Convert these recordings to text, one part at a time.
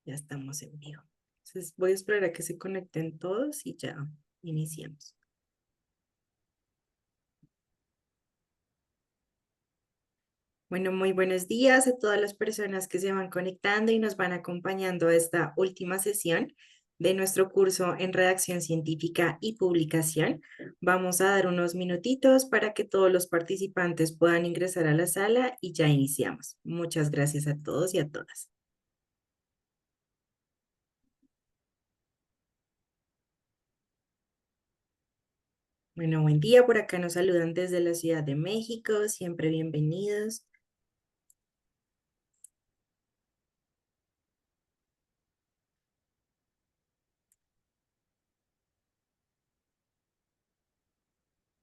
Ya estamos en vivo. Entonces voy a esperar a que se conecten todos y ya iniciamos. Bueno, muy buenos días a todas las personas que se van conectando y nos van acompañando a esta última sesión de nuestro curso en redacción científica y publicación. Vamos a dar unos minutitos para que todos los participantes puedan ingresar a la sala y ya iniciamos. Muchas gracias a todos y a todas. Bueno, buen día. Por acá nos saludan desde la Ciudad de México. Siempre bienvenidos.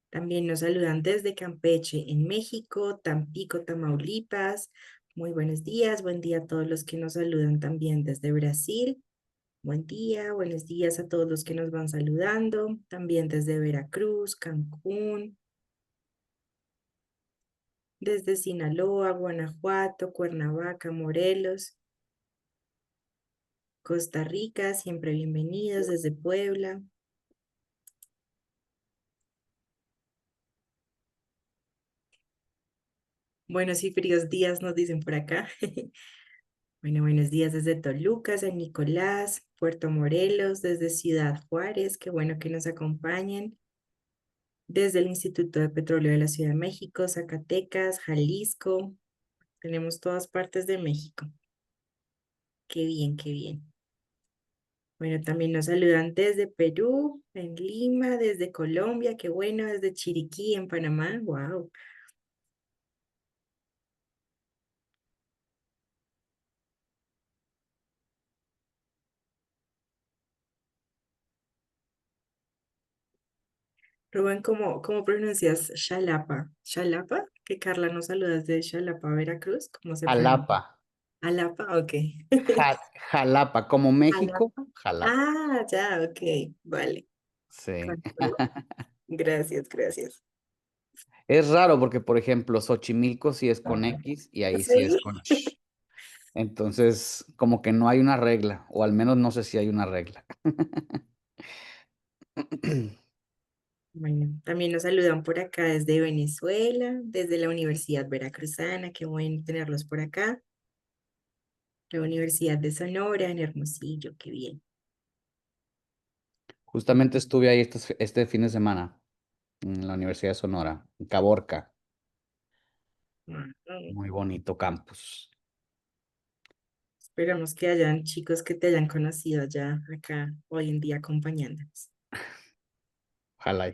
También nos saludan desde Campeche, en México, Tampico, Tamaulipas. Muy buenos días, buen día a todos los que nos saludan también desde Brasil. Buen día, buenos días a todos los que nos van saludando, también desde Veracruz, Cancún, desde Sinaloa, Guanajuato, Cuernavaca, Morelos, Costa Rica, siempre bienvenidos desde Puebla. Buenos y fríos días nos dicen por acá. Bueno, buenos días desde Toluca, San Nicolás, Puerto Morelos, desde Ciudad Juárez, qué bueno que nos acompañen. Desde el Instituto de Petróleo de la Ciudad de México, Zacatecas, Jalisco, tenemos todas partes de México. Qué bien, qué bien. Bueno, también nos saludan desde Perú, en Lima, desde Colombia, qué bueno, desde Chiriquí, en Panamá, wow. Rubén, ¿cómo pronuncias Xalapa? ¿Xalapa? Que Carla nos saluda desde Xalapa, Veracruz, ¿cómo se pronuncia? Jalapa, Alapa, ok. Jalapa, como México, Jalapa. Jalapa. Ah, ya, ok, vale. Sí. Control. Gracias, gracias. Es raro porque, por ejemplo, Xochimilco sí es con X y ahí sí es Sí. con Sh. Entonces, como que no hay una regla, o al menos no sé si hay una regla. Bueno, también nos saludan por acá desde Venezuela, desde la Universidad Veracruzana, qué bueno tenerlos por acá. La Universidad de Sonora en Hermosillo, qué bien. Justamente estuve ahí este fin de semana en la Universidad de Sonora, en Caborca. Mm, Muy bonito campus. Esperamos que hayan chicos que te hayan conocido ya acá hoy en día acompañándonos. Ojalá.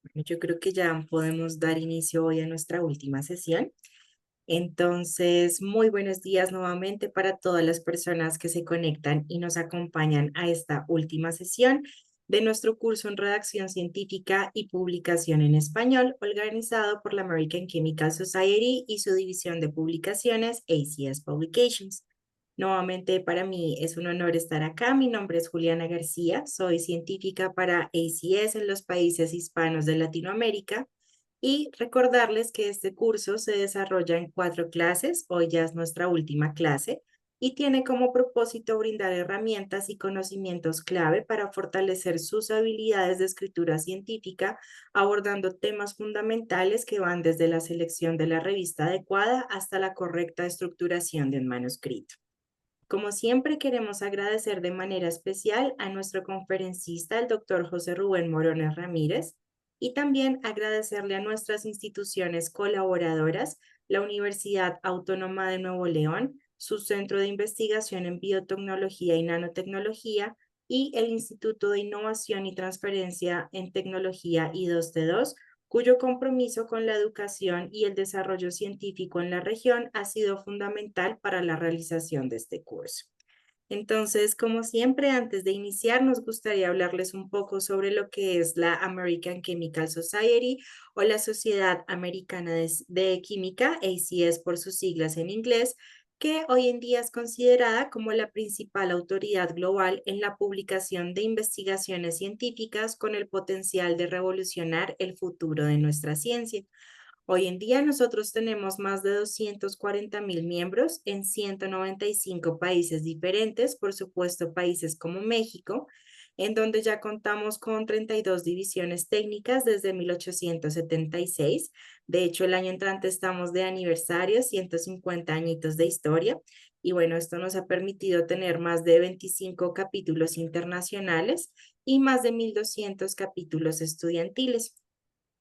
Bueno, yo creo que ya podemos dar inicio hoy a nuestra última sesión. Entonces, muy buenos días nuevamente para todas las personas que se conectan y nos acompañan a esta última sesión de nuestro curso en redacción científica y publicación en español, organizado por la American Chemical Society y su división de publicaciones ACS Publications. Nuevamente para mí es un honor estar acá. Mi nombre es Juliana García, soy científica para ACS en los países hispanos de Latinoamérica y recordarles que este curso se desarrolla en 4 clases, hoy ya es nuestra última clase, y tiene como propósito brindar herramientas y conocimientos clave para fortalecer sus habilidades de escritura científica, abordando temas fundamentales que van desde la selección de la revista adecuada hasta la correcta estructuración de un manuscrito. Como siempre, queremos agradecer de manera especial a nuestro conferencista, el doctor José Rubén Morones Ramírez, y también agradecerle a nuestras instituciones colaboradoras, la Universidad Autónoma de Nuevo León, su Centro de Investigación en Biotecnología y Nanotecnología y el Instituto de Innovación y Transferencia en Tecnología I2T2, cuyo compromiso con la educación y el desarrollo científico en la región ha sido fundamental para la realización de este curso. Entonces, como siempre, antes de iniciar, nos gustaría hablarles un poco sobre lo que es la American Chemical Society o la Sociedad Americana de Química, ACS por sus siglas en inglés, que hoy en día es considerada como la principal autoridad global en la publicación de investigaciones científicas con el potencial de revolucionar el futuro de nuestra ciencia. Hoy en día nosotros tenemos más de 240.000 miembros en 195 países diferentes, por supuesto países como México, en donde ya contamos con 32 divisiones técnicas desde 1876. De hecho, el año entrante estamos de aniversario, 150 añitos de historia. Y bueno, esto nos ha permitido tener más de 25 capítulos internacionales y más de 1.200 capítulos estudiantiles.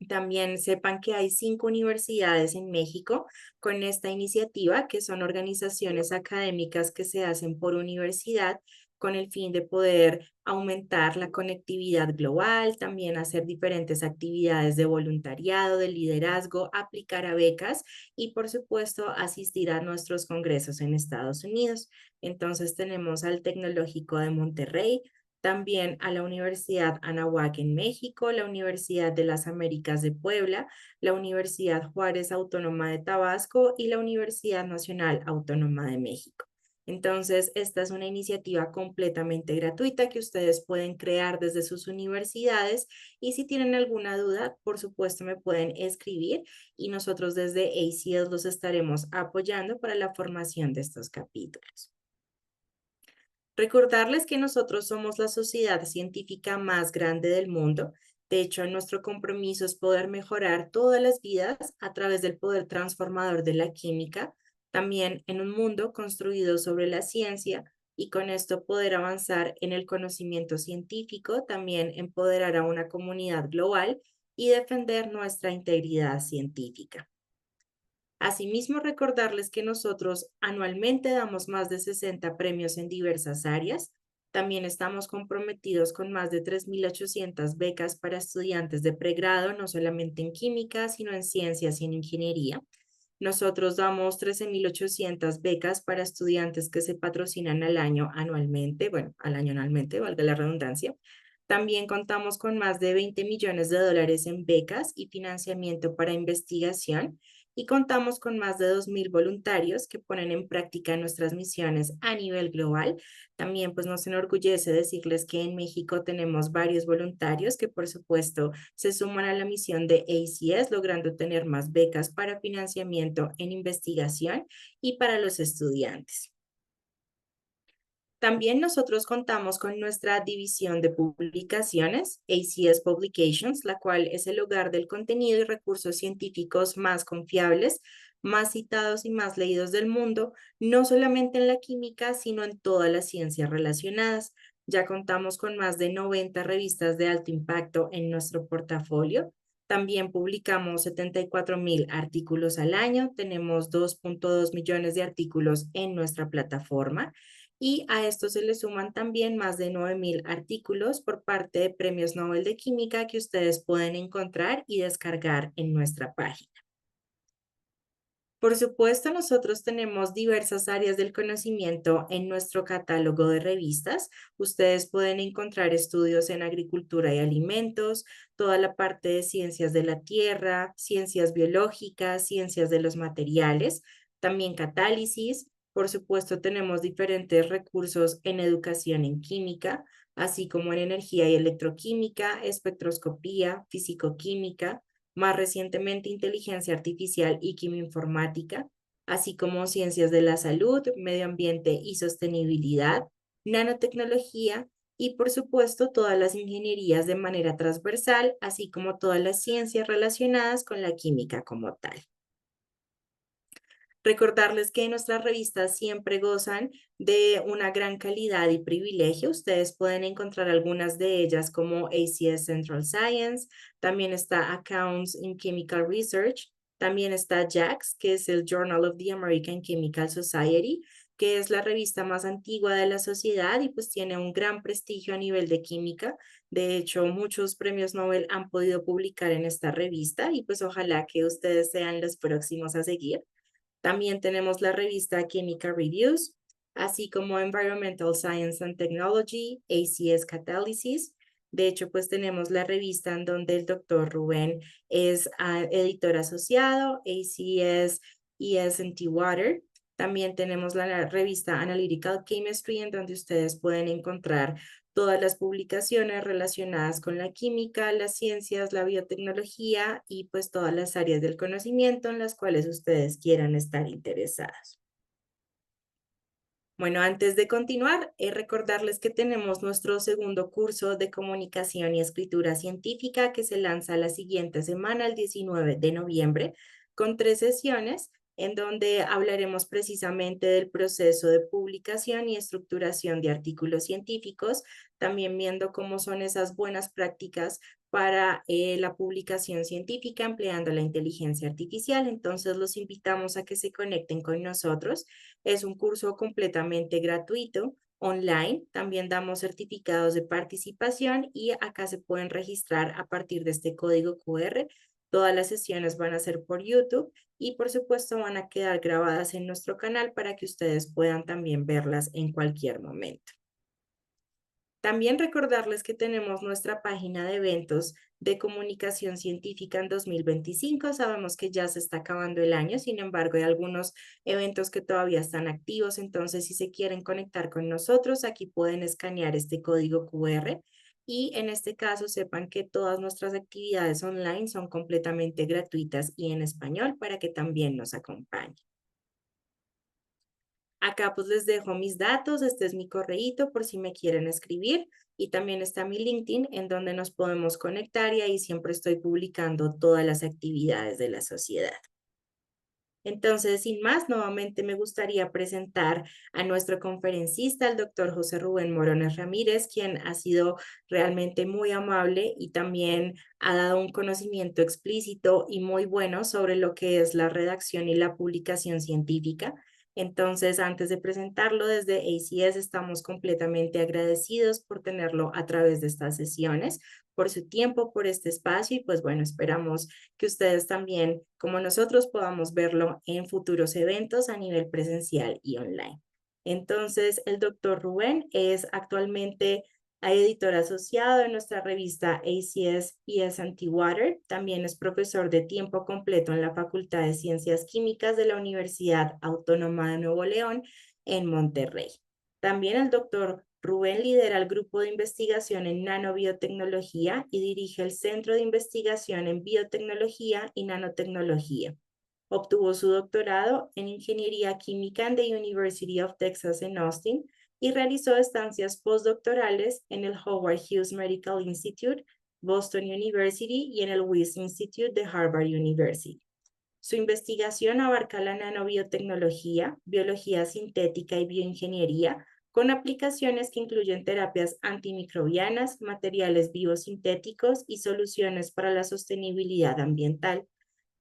También sepan que hay 5 universidades en México con esta iniciativa, que son organizaciones académicas que se hacen por universidad con el fin de poder aumentar la conectividad global, también hacer diferentes actividades de voluntariado, de liderazgo, aplicar a becas y, por supuesto, asistir a nuestros congresos en Estados Unidos. Entonces tenemos al Tecnológico de Monterrey, también a la Universidad Anáhuac en México, la Universidad de las Américas de Puebla, la Universidad Juárez Autónoma de Tabasco y la Universidad Nacional Autónoma de México. Entonces, esta es una iniciativa completamente gratuita que ustedes pueden crear desde sus universidades y si tienen alguna duda, por supuesto me pueden escribir y nosotros desde ACS los estaremos apoyando para la formación de estos capítulos. Recordarles que nosotros somos la sociedad científica más grande del mundo. De hecho, nuestro compromiso es poder mejorar todas las vidas a través del poder transformador de la química, también en un mundo construido sobre la ciencia y con esto poder avanzar en el conocimiento científico, también empoderar a una comunidad global y defender nuestra integridad científica. Asimismo, recordarles que nosotros anualmente damos más de 60 premios en diversas áreas. También estamos comprometidos con más de 3.800 becas para estudiantes de pregrado, no solamente en química, sino en ciencias y en ingeniería. Nosotros damos 13.800 becas para estudiantes que se patrocinan al año anualmente, bueno, al año anualmente, valga la redundancia. También contamos con más de 20 millones de dólares en becas y financiamiento para investigación y contamos con más de 2.000 voluntarios que ponen en práctica nuestras misiones a nivel global. También pues nos enorgullece decirles que en México tenemos varios voluntarios que por supuesto se suman a la misión de ACS, logrando tener más becas para financiamiento en investigación y para los estudiantes. También nosotros contamos con nuestra división de publicaciones, ACS Publications, la cual es el hogar del contenido y recursos científicos más confiables, más citados y más leídos del mundo, no solamente en la química, sino en todas las ciencias relacionadas. Ya contamos con más de 90 revistas de alto impacto en nuestro portafolio. También publicamos 74.000 artículos al año, tenemos 2.2 millones de artículos en nuestra plataforma y a esto se le suman también más de 9.000 artículos por parte de premios Nobel de Química que ustedes pueden encontrar y descargar en nuestra página. Por supuesto, nosotros tenemos diversas áreas del conocimiento en nuestro catálogo de revistas. Ustedes pueden encontrar estudios en agricultura y alimentos, toda la parte de ciencias de la tierra, ciencias biológicas, ciencias de los materiales, también catálisis. Por supuesto, tenemos diferentes recursos en educación en química, así como en energía y electroquímica, espectroscopía, fisicoquímica, más recientemente inteligencia artificial y quimioinformática, así como ciencias de la salud, medio ambiente y sostenibilidad, nanotecnología y por supuesto todas las ingenierías de manera transversal, así como todas las ciencias relacionadas con la química como tal. Recordarles que nuestras revistas siempre gozan de una gran calidad y privilegio. Ustedes pueden encontrar algunas de ellas como ACS Central Science, también está Accounts in Chemical Research, también está JACS, que es el Journal of the American Chemical Society, que es la revista más antigua de la sociedad y pues tiene un gran prestigio a nivel de química. De hecho, muchos premios Nobel han podido publicar en esta revista y pues ojalá que ustedes sean los próximos a seguir. También tenemos la revista Chemical Reviews, así como Environmental Science and Technology, ACS Catalysis. De hecho, pues tenemos la revista en donde el doctor Rubén es editor asociado, ACS ES&T Water. También tenemos la revista Analytical Chemistry, en donde ustedes pueden encontrar todas las publicaciones relacionadas con la química, las ciencias, la biotecnología y pues todas las áreas del conocimiento en las cuales ustedes quieran estar interesados. Bueno, antes de continuar, recordarles que tenemos nuestro segundo curso de comunicación y escritura científica que se lanza la siguiente semana, el 19 de noviembre, con 3 sesiones en donde hablaremos precisamente del proceso de publicación y estructuración de artículos científicos, también viendo cómo son esas buenas prácticas para la publicación científica empleando la inteligencia artificial. Entonces, los invitamos a que se conecten con nosotros. Es un curso completamente gratuito, online. También damos certificados de participación y acá se pueden registrar a partir de este código QR. Todas las sesiones van a ser por YouTube y por supuesto van a quedar grabadas en nuestro canal para que ustedes puedan también verlas en cualquier momento. También recordarles que tenemos nuestra página de eventos de comunicación científica en 2025. Sabemos que ya se está acabando el año, sin embargo, hay algunos eventos que todavía están activos, entonces si se quieren conectar con nosotros, aquí pueden escanear este código QR y en este caso sepan que todas nuestras actividades online son completamente gratuitas y en español para que también nos acompañen. Acá pues les dejo mis datos, este es mi correíto por si me quieren escribir y también está mi LinkedIn en donde nos podemos conectar y ahí siempre estoy publicando todas las actividades de la sociedad. Entonces, sin más, nuevamente me gustaría presentar a nuestro conferencista, el doctor José Rubén Morones Ramírez, quien ha sido realmente muy amable y también ha dado un conocimiento explícito y muy bueno sobre lo que es la redacción y la publicación científica. Entonces, antes de presentarlo desde ACS, estamos completamente agradecidos por tenerlo a través de estas sesiones, por su tiempo, por este espacio y pues bueno, esperamos que ustedes también, como nosotros, podamos verlo en futuros eventos a nivel presencial y online. Entonces, el doctor Rubén es actualmente editor asociado en nuestra revista ACS ES Antiwater. También es profesor de tiempo completo en la Facultad de Ciencias Químicas de la Universidad Autónoma de Nuevo León en Monterrey. También el doctor Rubén lidera el grupo de investigación en nanobiotecnología y dirige el Centro de Investigación en Biotecnología y Nanotecnología. Obtuvo su doctorado en Ingeniería Química en the University of Texas en Austin y realizó estancias postdoctorales en el Howard Hughes Medical Institute, Boston University y en el Wyss Institute de Harvard University. Su investigación abarca la nanobiotecnología, biología sintética y bioingeniería, con aplicaciones que incluyen terapias antimicrobianas, materiales biosintéticos y soluciones para la sostenibilidad ambiental.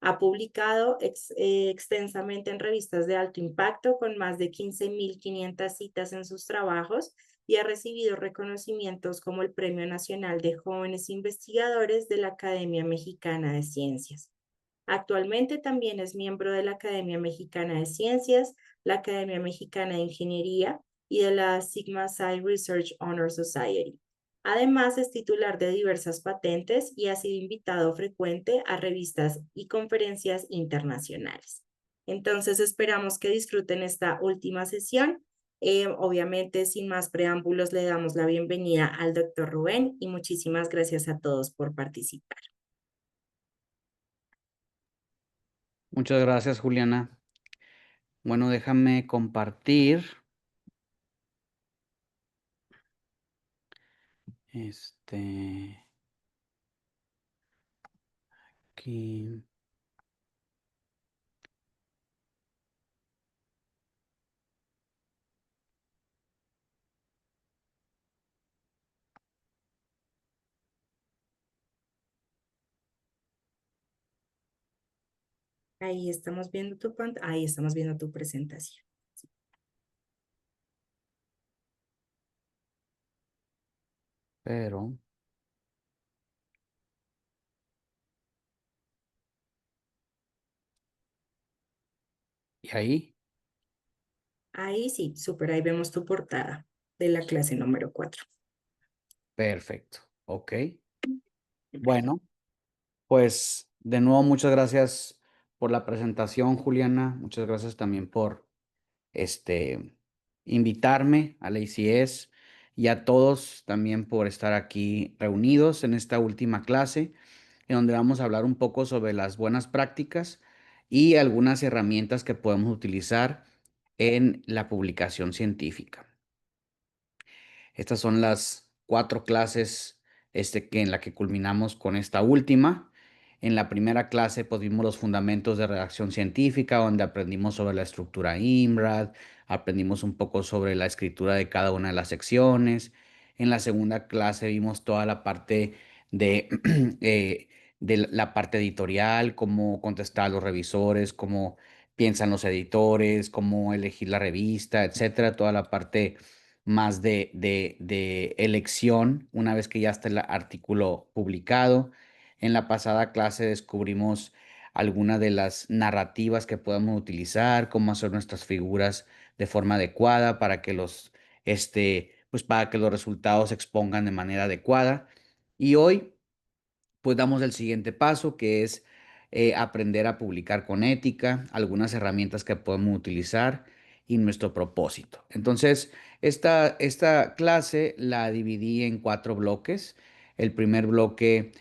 Ha publicado extensamente en revistas de alto impacto con más de 15.500 citas en sus trabajos y ha recibido reconocimientos como el Premio Nacional de Jóvenes Investigadores de la Academia Mexicana de Ciencias. Actualmente también es miembro de la Academia Mexicana de Ciencias, la Academia Mexicana de Ingeniería y de la Sigma Psi Research Honor Society. Además, es titular de diversas patentes y ha sido invitado frecuente a revistas y conferencias internacionales. Entonces, esperamos que disfruten esta última sesión. Obviamente, sin más preámbulos, le damos la bienvenida al doctor Rubén y muchísimas gracias a todos por participar. Muchas gracias, Juliana. Bueno, déjame compartir. Aquí. Ahí estamos viendo tu pantalla, ahí estamos viendo tu presentación. Pero, ¿y ahí? Ahí sí, súper, ahí vemos tu portada de la clase número 4. Perfecto. Ok. Bueno, pues de nuevo muchas gracias por la presentación, Juliana. Muchas gracias también por invitarme a la ICS y a todos también por estar aquí reunidos en esta última clase, en donde vamos a hablar un poco sobre las buenas prácticas y algunas herramientas que podemos utilizar en la publicación científica. Estas son las 4 clases en la que culminamos con esta última. En la primera clase pues, vimos los fundamentos de redacción científica, donde aprendimos sobre la estructura INRAD, aprendimos un poco sobre la escritura de cada una de las secciones. En la segunda clase vimos toda la parte de, de la parte editorial, cómo contestar a los revisores, cómo piensan los editores, cómo elegir la revista, etcétera, toda la parte más de elección una vez que ya está el artículo publicado. En la pasada clase descubrimos algunas de las narrativas que podemos utilizar, cómo hacer nuestras figuras de forma adecuada para que pues para que los resultados se expongan de manera adecuada. Y hoy pues damos el siguiente paso, que es aprender a publicar con ética, algunas herramientas que podemos utilizar y nuestro propósito. Entonces, esta clase la dividí en 4 bloques. El primer bloque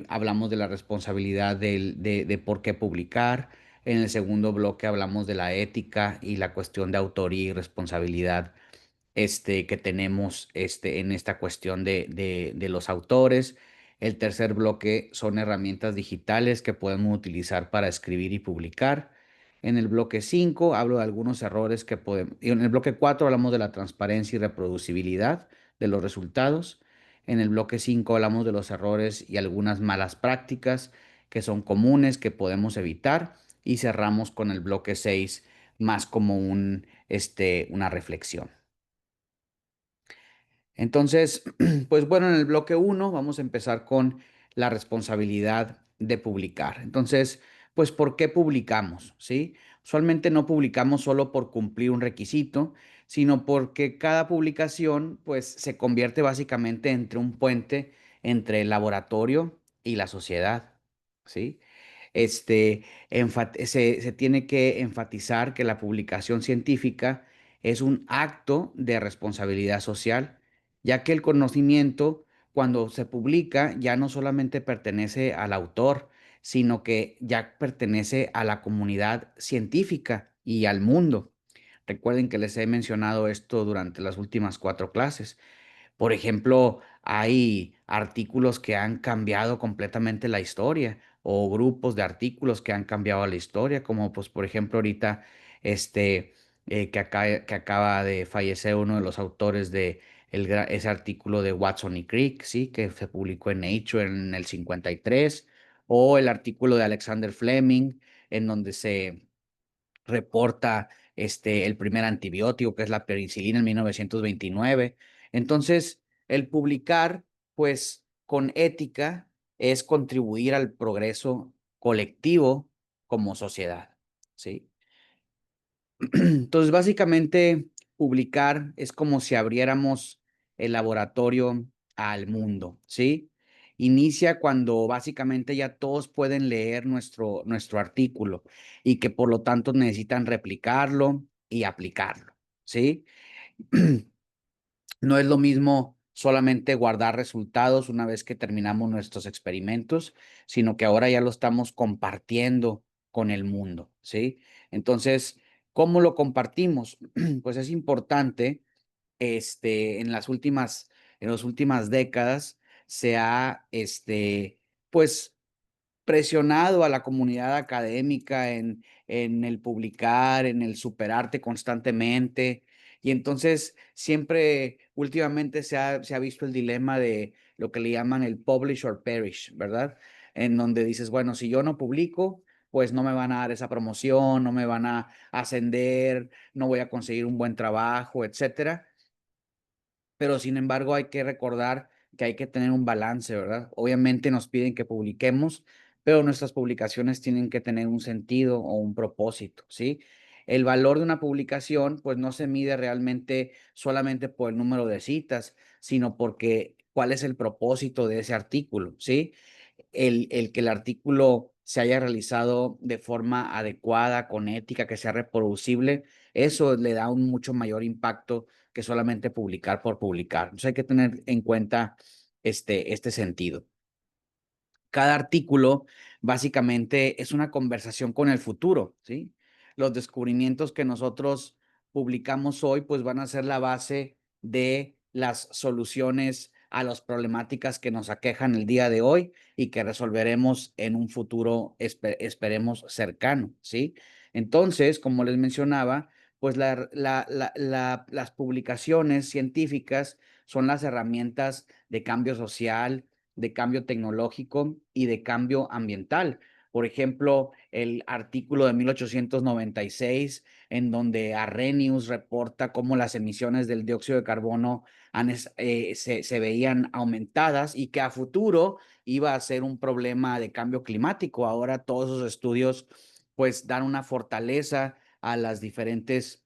hablamos de la responsabilidad de por qué publicar. En el segundo bloque hablamos de la ética y la cuestión de autoría y responsabilidad que tenemos en esta cuestión de los autores. El tercer bloque son herramientas digitales que podemos utilizar para escribir y publicar. En el bloque 5 hablo de algunos errores que podemos. Y en el bloque 4 hablamos de la transparencia y reproducibilidad de los resultados. En el bloque 5 hablamos de los errores y algunas malas prácticas que son comunes que podemos evitar. Y cerramos con el bloque 6 más como una reflexión. Entonces, pues bueno, en el bloque uno vamos a empezar con la responsabilidad de publicar. Entonces, pues, ¿por qué publicamos? ¿Sí? Usualmente no publicamos solo por cumplir un requisito, sino porque cada publicación, pues, se convierte básicamente entre un puente entre el laboratorio y la sociedad. ¿Sí? Se tiene que enfatizar que la publicación científica es un acto de responsabilidad social, ya que el conocimiento, cuando se publica, ya no solamente pertenece al autor, sino que ya pertenece a la comunidad científica y al mundo. Recuerden que les he mencionado esto durante las últimas 4 clases. Por ejemplo, hay artículos que han cambiado completamente la historia o grupos de artículos que han cambiado la historia, como pues por ejemplo ahorita que acaba de fallecer uno de los autores de ese artículo de Watson y Crick, ¿sí? Que se publicó en Nature en el 53, o el artículo de Alexander Fleming, en donde se reporta el primer antibiótico, que es la penicilina en 1929. Entonces, el publicar, pues, con ética es contribuir al progreso colectivo como sociedad, ¿sí? Entonces, básicamente, publicar es como si abriéramos el laboratorio al mundo, ¿sí? Inicia cuando básicamente ya todos pueden leer nuestro artículo y que por lo tanto necesitan replicarlo y aplicarlo, ¿sí? No es lo mismo solamente guardar resultados una vez que terminamos nuestros experimentos, sino que ahora ya lo estamos compartiendo con el mundo, ¿sí? Entonces, ¿cómo lo compartimos? Pues es importante, en las últimas décadas se ha, pues presionado a la comunidad académica en el publicar, en el superarte constantemente. Y entonces siempre, últimamente se ha visto el dilema de lo que le llaman el publish or perish, ¿verdad? En donde dices, bueno, si yo no publico, pues no me van a dar esa promoción, no me van a ascender, no voy a conseguir un buen trabajo, etcétera. Pero sin embargo hay que recordar que hay que tener un balance, ¿verdad? Obviamente nos piden que publiquemos, pero nuestras publicaciones tienen que tener un sentido o un propósito, ¿sí? El valor de una publicación, pues no se mide realmente solamente por el número de citas, sino porque cuál es el propósito de ese artículo, ¿sí? El que el artículo se haya realizado de forma adecuada, con ética, que sea reproducible, eso le da un mucho mayor impacto que solamente publicar por publicar. Entonces hay que tener en cuenta este sentido. Cada artículo básicamente es una conversación con el futuro, ¿sí? Los descubrimientos que nosotros publicamos hoy, pues van a ser la base de las soluciones a las problemáticas que nos aquejan el día de hoy y que resolveremos en un futuro, esperemos, cercano, ¿sí? Entonces, como les mencionaba, pues las publicaciones científicas son las herramientas de cambio social, de cambio tecnológico y de cambio ambiental. Por ejemplo, el artículo de 1896, en donde Arrhenius reporta cómo las emisiones del dióxido de carbono se veían aumentadas y que a futuro iba a ser un problema de cambio climático. Ahora todos esos estudios pues dan una fortaleza a las diferentes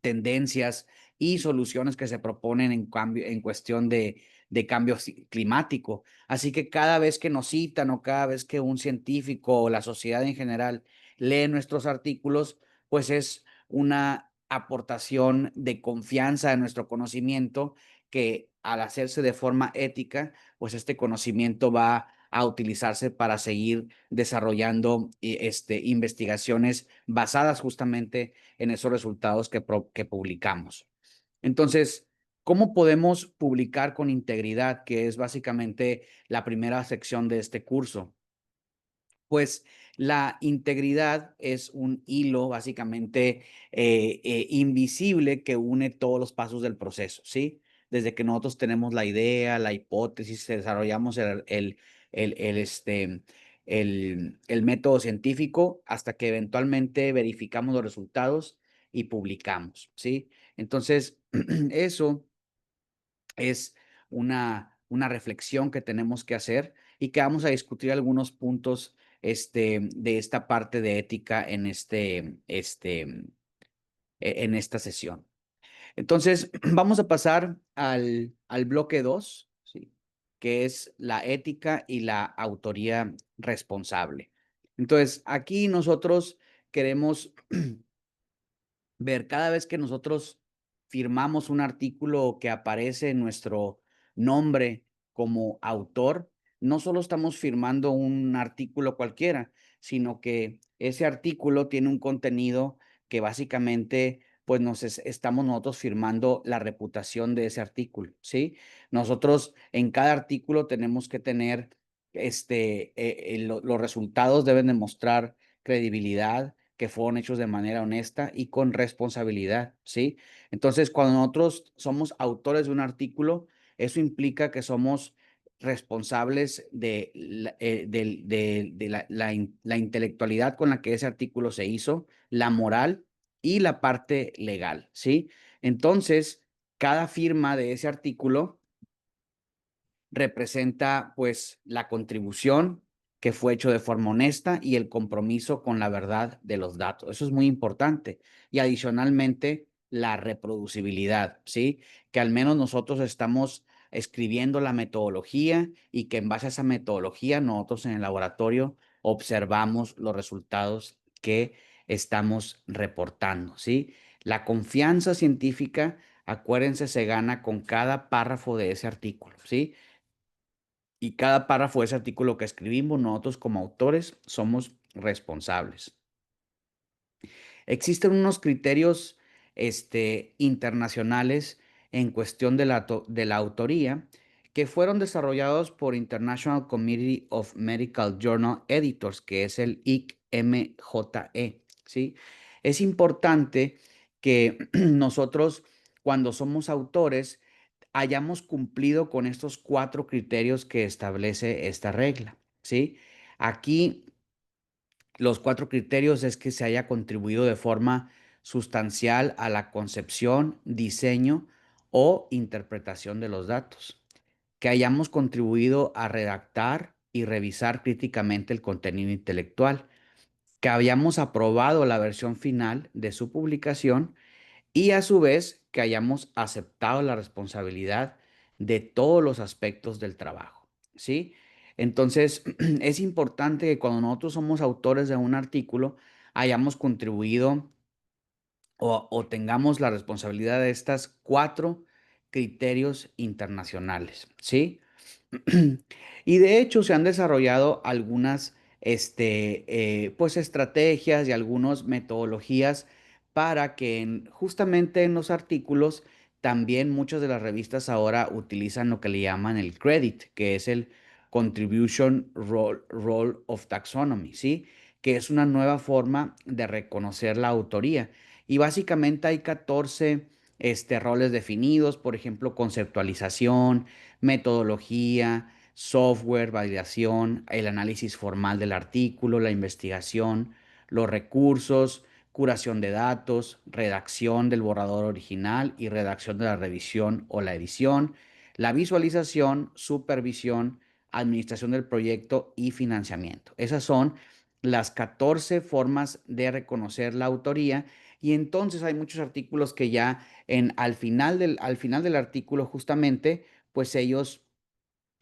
tendencias y soluciones que se proponen en cuestión de cambio climático. Así que cada vez que nos citan o cada vez que un científico o la sociedad en general lee nuestros artículos, pues es una aportación de confianza de nuestro conocimiento que al hacerse de forma ética, pues este conocimiento va a utilizarse para seguir desarrollando investigaciones basadas justamente en esos resultados que publicamos. Entonces, ¿cómo podemos publicar con integridad? Que es básicamente la primera sección de este curso. Pues la integridad es un hilo básicamente invisible que une todos los pasos del proceso, ¿sí? Desde que nosotros tenemos la idea, la hipótesis, desarrollamos el, el método científico hasta que eventualmente verificamos los resultados y publicamos, ¿sí? Entonces, eso es una reflexión que tenemos que hacer y que vamos a discutir algunos puntos de esta parte de ética en esta sesión. Entonces, vamos a pasar al bloque 2, ¿sí? Que es la ética y la autoría responsable. Entonces, aquí nosotros queremos ver cada vez que nosotros firmamos un artículo que aparece nuestro nombre como autor, no solo estamos firmando un artículo cualquiera, sino que ese artículo tiene un contenido que básicamente pues estamos nosotros firmando la reputación de ese artículo, ¿sí? Nosotros en cada artículo tenemos que tener los resultados deben demostrar credibilidad, que fueron hechos de manera honesta y con responsabilidad, ¿sí? Entonces, cuando nosotros somos autores de un artículo, eso implica que somos responsables la intelectualidad con la que ese artículo se hizo, la moral y la parte legal, ¿sí? Entonces, cada firma de ese artículo representa pues la contribución que fue hecho de forma honesta y el compromiso con la verdad de los datos. Eso es muy importante. Y adicionalmente, la reproducibilidad, ¿sí? Que al menos nosotros estamos escribiendo la metodología y que en base a esa metodología nosotros en el laboratorio observamos los resultados que estamos reportando, ¿sí? La confianza científica, acuérdense, se gana con cada párrafo de ese artículo, ¿sí? Y cada párrafo de ese artículo que escribimos, nosotros como autores somos responsables. Existen unos criterios internacionales en cuestión de la autoría que fueron desarrollados por International Committee of Medical Journal Editors, que es el ICMJE, ¿sí? Es importante que nosotros, cuando somos autores, hayamos cumplido con estos 4 criterios que establece esta regla, ¿sí? Aquí los 4 criterios es que se haya contribuido de forma sustancial a la concepción, diseño o interpretación de los datos, que hayamos contribuido a redactar y revisar críticamente el contenido intelectual, que hayamos aprobado la versión final de su publicación y a su vez que hayamos aceptado la responsabilidad de todos los aspectos del trabajo, ¿sí? Entonces, es importante que cuando nosotros somos autores de un artículo, hayamos contribuido o tengamos la responsabilidad de estas cuatro criterios internacionales, ¿sí? Y de hecho se han desarrollado algunas pues estrategias y algunas metodologías para que justamente en los artículos también muchas de las revistas ahora utilizan lo que le llaman el credit, que es el Contribution Role of Taxonomy, ¿sí? Que es una nueva forma de reconocer la autoría. Y básicamente hay 14 roles definidos, por ejemplo, conceptualización, metodología, software, validación, el análisis formal del artículo, la investigación, los recursos, curación de datos, redacción del borrador original y redacción de la revisión o la edición, la visualización, supervisión, administración del proyecto y financiamiento. Esas son las 14 formas de reconocer la autoría y entonces hay muchos artículos que ya al final del artículo justamente, pues ellos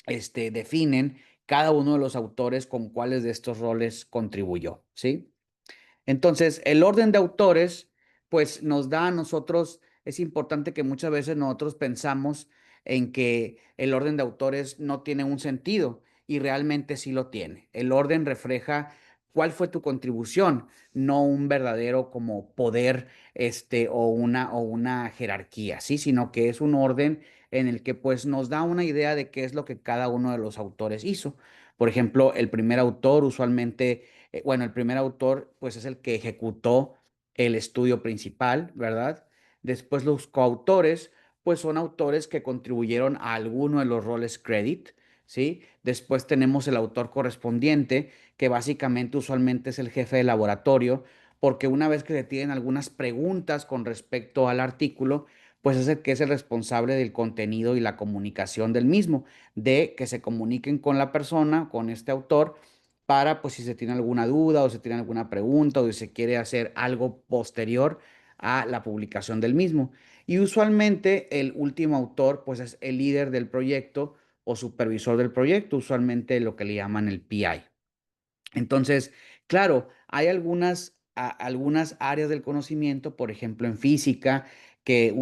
definen cada uno de los autores con cuáles de estos roles contribuyó, ¿sí? Entonces, el orden de autores, pues nos da a nosotros, es importante que muchas veces nosotros pensamos en que el orden de autores no tiene un sentido y realmente sí lo tiene. El orden refleja cuál fue tu contribución, no un verdadero como poder, o una jerarquía, ¿sí? Sino que es un orden en el que pues nos da una idea de qué es lo que cada uno de los autores hizo. Por ejemplo, el primer autor usualmente bueno, el primer autor, pues es el que ejecutó el estudio principal, ¿verdad? Después los coautores, pues son autores que contribuyeron a alguno de los roles credit, ¿sí? Después tenemos el autor correspondiente, que básicamente usualmente es el jefe de laboratorio, porque una vez que se tienen algunas preguntas con respecto al artículo, pues es el que es el responsable del contenido y la comunicación del mismo, de que se comuniquen con la persona, con este autor, para, pues, si se tiene alguna duda o se tiene alguna pregunta o si se quiere hacer algo posterior a la publicación del mismo. Y usualmente el último autor, pues, es el líder del proyecto o supervisor del proyecto, usualmente lo que le llaman el PI. Entonces, claro, hay algunas áreas del conocimiento, por ejemplo, en física, que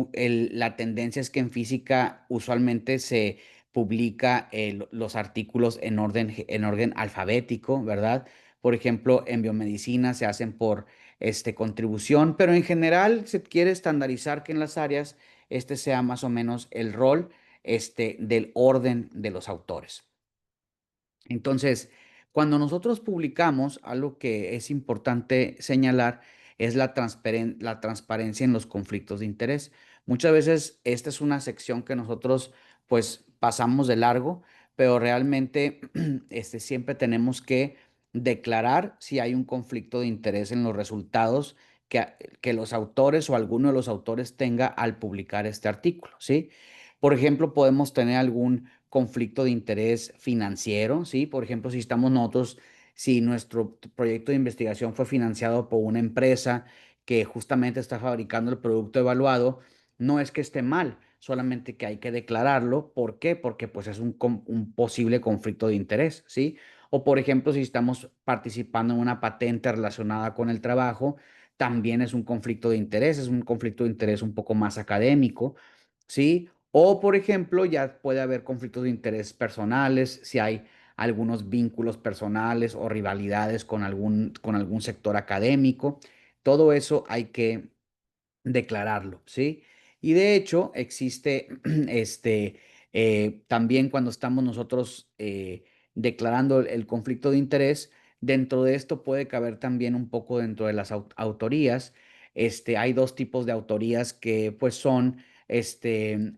la tendencia es que en física usualmente se publica los artículos en orden alfabético, ¿verdad? Por ejemplo, en biomedicina se hacen por contribución, pero en general se quiere estandarizar que en las áreas este sea más o menos el rol del orden de los autores. Entonces, cuando nosotros publicamos, algo que es importante señalar es la transparencia en los conflictos de interés. Muchas veces esta es una sección que nosotros pues pasamos de largo, pero realmente siempre tenemos que declarar si hay un conflicto de interés en los resultados que los autores o alguno de los autores tenga al publicar este artículo, ¿sí? Por ejemplo, podemos tener algún conflicto de interés financiero, ¿sí? Por ejemplo, si nuestro proyecto de investigación fue financiado por una empresa que justamente está fabricando el producto evaluado, no es que esté mal, solamente que hay que declararlo. ¿Por qué? Porque pues es un posible conflicto de interés, ¿sí? O por ejemplo, si estamos participando en una patente relacionada con el trabajo, también es un conflicto de interés, es un conflicto de interés un poco más académico, ¿sí? O, por ejemplo, ya puede haber conflictos de interés personales, si hay algunos vínculos personales o rivalidades con algún sector académico. Todo eso hay que declararlo, ¿sí? Y de hecho existe también cuando estamos nosotros declarando el conflicto de interés, dentro de esto puede caber también un poco dentro de las autorías. Hay dos tipos de autorías que pues son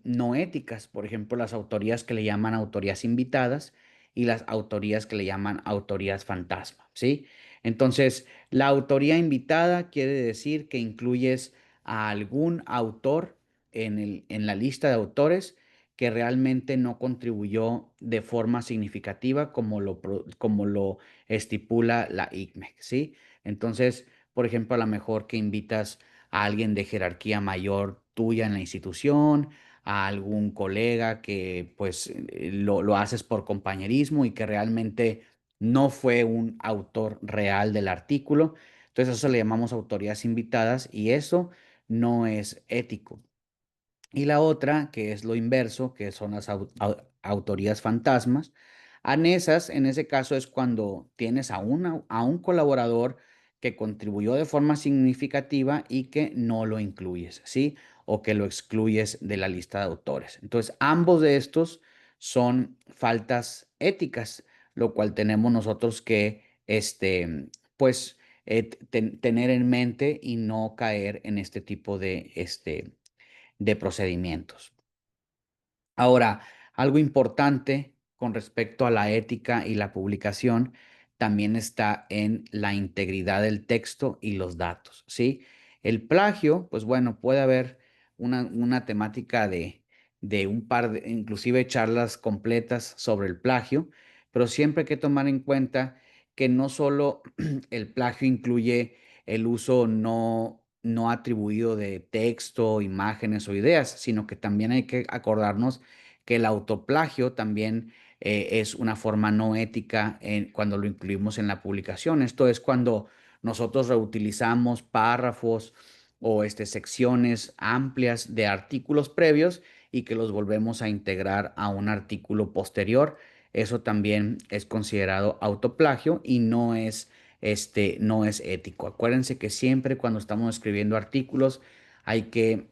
no éticas, por ejemplo, las autorías que le llaman autorías invitadas y las autorías que le llaman autorías fantasma, ¿sí? Entonces, la autoría invitada quiere decir que incluyes a algún autor en la lista de autores que realmente no contribuyó de forma significativa como lo estipula la ICMEC, ¿sí? Entonces, por ejemplo, a lo mejor que invitas a alguien de jerarquía mayor tuya en la institución, a algún colega que pues lo haces por compañerismo y que realmente no fue un autor real del artículo. Entonces, eso le llamamos autorías invitadas y eso no es ético. Y la otra, que es lo inverso, que son las autorías fantasmas. En ese caso es cuando tienes a un colaborador que contribuyó de forma significativa y que no lo incluyes, ¿sí? O que lo excluyes de la lista de autores. Entonces, ambos de estos son faltas éticas, lo cual tenemos nosotros que, pues, tener en mente y no caer en este tipo de procedimientos. Ahora, algo importante con respecto a la ética y la publicación también está en la integridad del texto y los datos, ¿sí? El plagio, pues bueno, puede haber una temática de un par de, inclusive charlas completas sobre el plagio, pero siempre hay que tomar en cuenta que no solo el plagio incluye el uso no atribuido de texto, imágenes o ideas, sino que también hay que acordarnos que el autoplagio también es una forma no ética cuando lo incluimos en la publicación. Esto es cuando nosotros reutilizamos párrafos o secciones amplias de artículos previos y que los volvemos a integrar a un artículo posterior. Eso también es considerado autoplagio y no es ético. Acuérdense que siempre cuando estamos escribiendo artículos hay que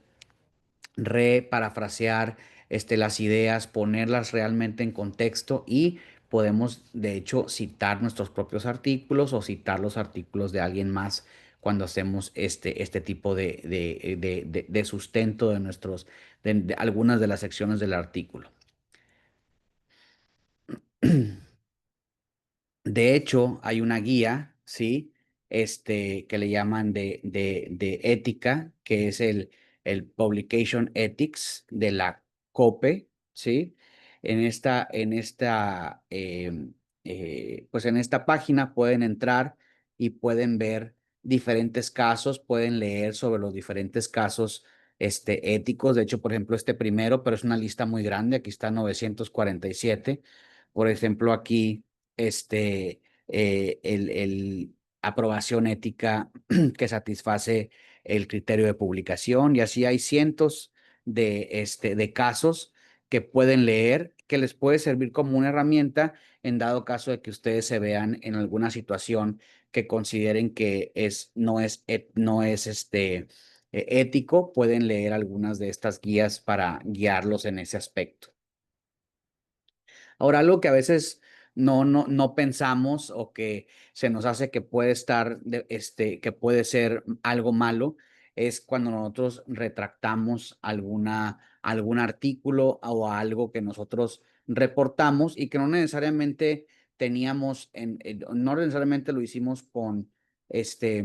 reparafrasear las ideas, ponerlas realmente en contexto y podemos, de hecho, citar nuestros propios artículos o citar los artículos de alguien más cuando hacemos este tipo de sustento de algunas de las secciones del artículo. De hecho, hay una guía, ¿sí? Que le llaman de ética, que es el Publication Ethics de la COPE, ¿sí? Pues en esta página pueden entrar y pueden ver diferentes casos, pueden leer sobre los diferentes casos, éticos. De hecho, por ejemplo, este primero, pero es una lista muy grande, aquí está 947. Por ejemplo, aquí el aprobación ética que satisface el criterio de publicación y así hay cientos de casos que pueden leer, que les puede servir como una herramienta en dado caso de que ustedes se vean en alguna situación que consideren que no es ético, pueden leer algunas de estas guías para guiarlos en ese aspecto. Ahora, algo que a veces no pensamos o que se nos hace que puede que puede ser algo malo, es cuando nosotros retractamos algún artículo o algo que nosotros reportamos y que no necesariamente no necesariamente lo hicimos con ese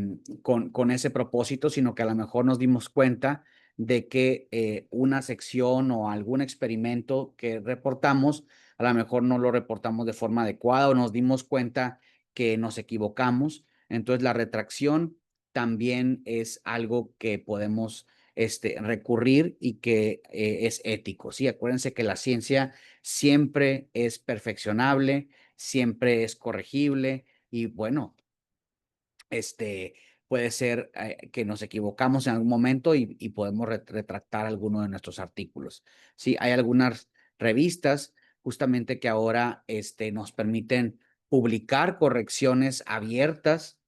propósito, sino que a lo mejor nos dimos cuenta de que una sección o algún experimento que reportamos a lo mejor no lo reportamos de forma adecuada o nos dimos cuenta que nos equivocamos. Entonces, la retracción también es algo que podemos recurrir y que es ético. Sí, acuérdense que la ciencia siempre es perfeccionable, siempre es corregible y bueno, este, puede ser que nos equivocamos en algún momento y podemos retractar alguno de nuestros artículos. Sí, hay algunas revistas justamente que ahora nos permiten publicar correcciones abiertas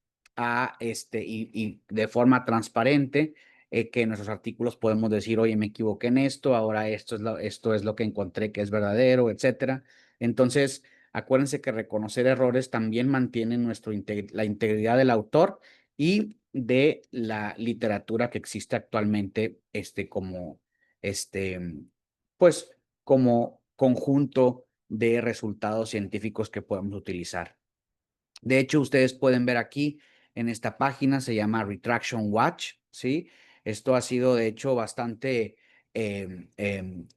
y de forma transparente. Que en nuestros artículos podemos decir, oye, me equivoqué en esto, ahora esto es lo que encontré que es verdadero, etcétera. Entonces, acuérdense que reconocer errores también mantiene la integridad del autor y de la literatura que existe actualmente, este, pues, como conjunto de resultados científicos que podemos utilizar. De hecho, ustedes pueden ver aquí en esta página, se llama Retraction Watch, ¿sí? Esto ha sido, de hecho, bastante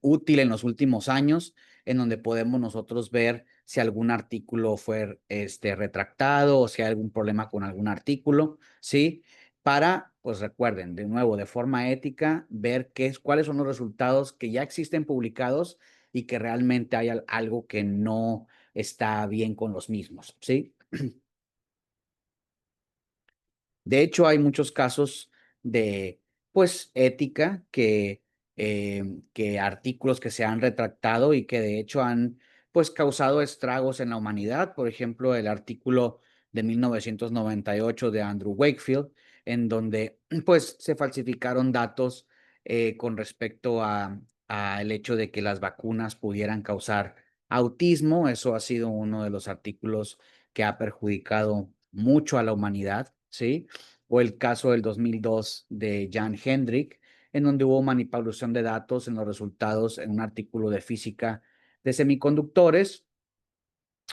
útil en los últimos años, en donde podemos nosotros ver si algún artículo fue retractado o si hay algún problema con algún artículo, ¿sí? Para, pues recuerden, de nuevo, de forma ética, ver cuáles son los resultados que ya existen publicados y que realmente hay algo que no está bien con los mismos, ¿sí? De hecho, hay muchos casos de pues ética que artículos que se han retractado y que de hecho han pues causado estragos en la humanidad. Por ejemplo, el artículo de 1998 de Andrew Wakefield, en donde pues se falsificaron datos con respecto a el hecho de que las vacunas pudieran causar autismo. Eso ha sido uno de los artículos que ha perjudicado mucho a la humanidad, ¿sí? O el caso del 2002 de Jan Hendrik, en donde hubo manipulación de datos en los resultados en un artículo de física de semiconductores,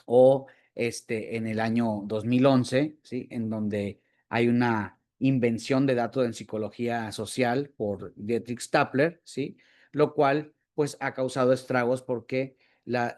o en el año 2011, ¿sí? En donde hay una invención de datos en psicología social por Dietrich Stapler, ¿sí? Lo cual pues ha causado estragos porque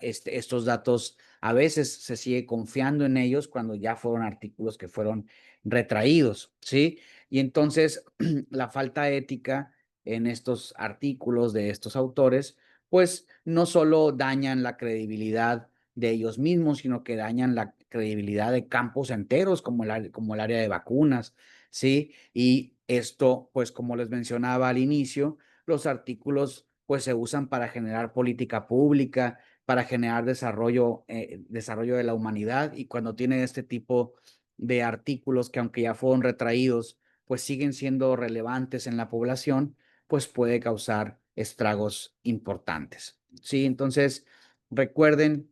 estos datos a veces se sigue confiando en ellos cuando ya fueron artículos que fueron retraídos, ¿sí? Y entonces la falta ética en estos artículos de estos autores, pues no solo dañan la credibilidad de ellos mismos, sino que dañan la credibilidad de campos enteros como el área de vacunas, ¿sí? Y esto, pues como les mencionaba al inicio, los artículos pues se usan para generar política pública, para generar desarrollo de la humanidad, y cuando tiene este tipo de artículos que aunque ya fueron retraídos, pues siguen siendo relevantes en la población, pues puede causar estragos importantes, ¿sí? Entonces, recuerden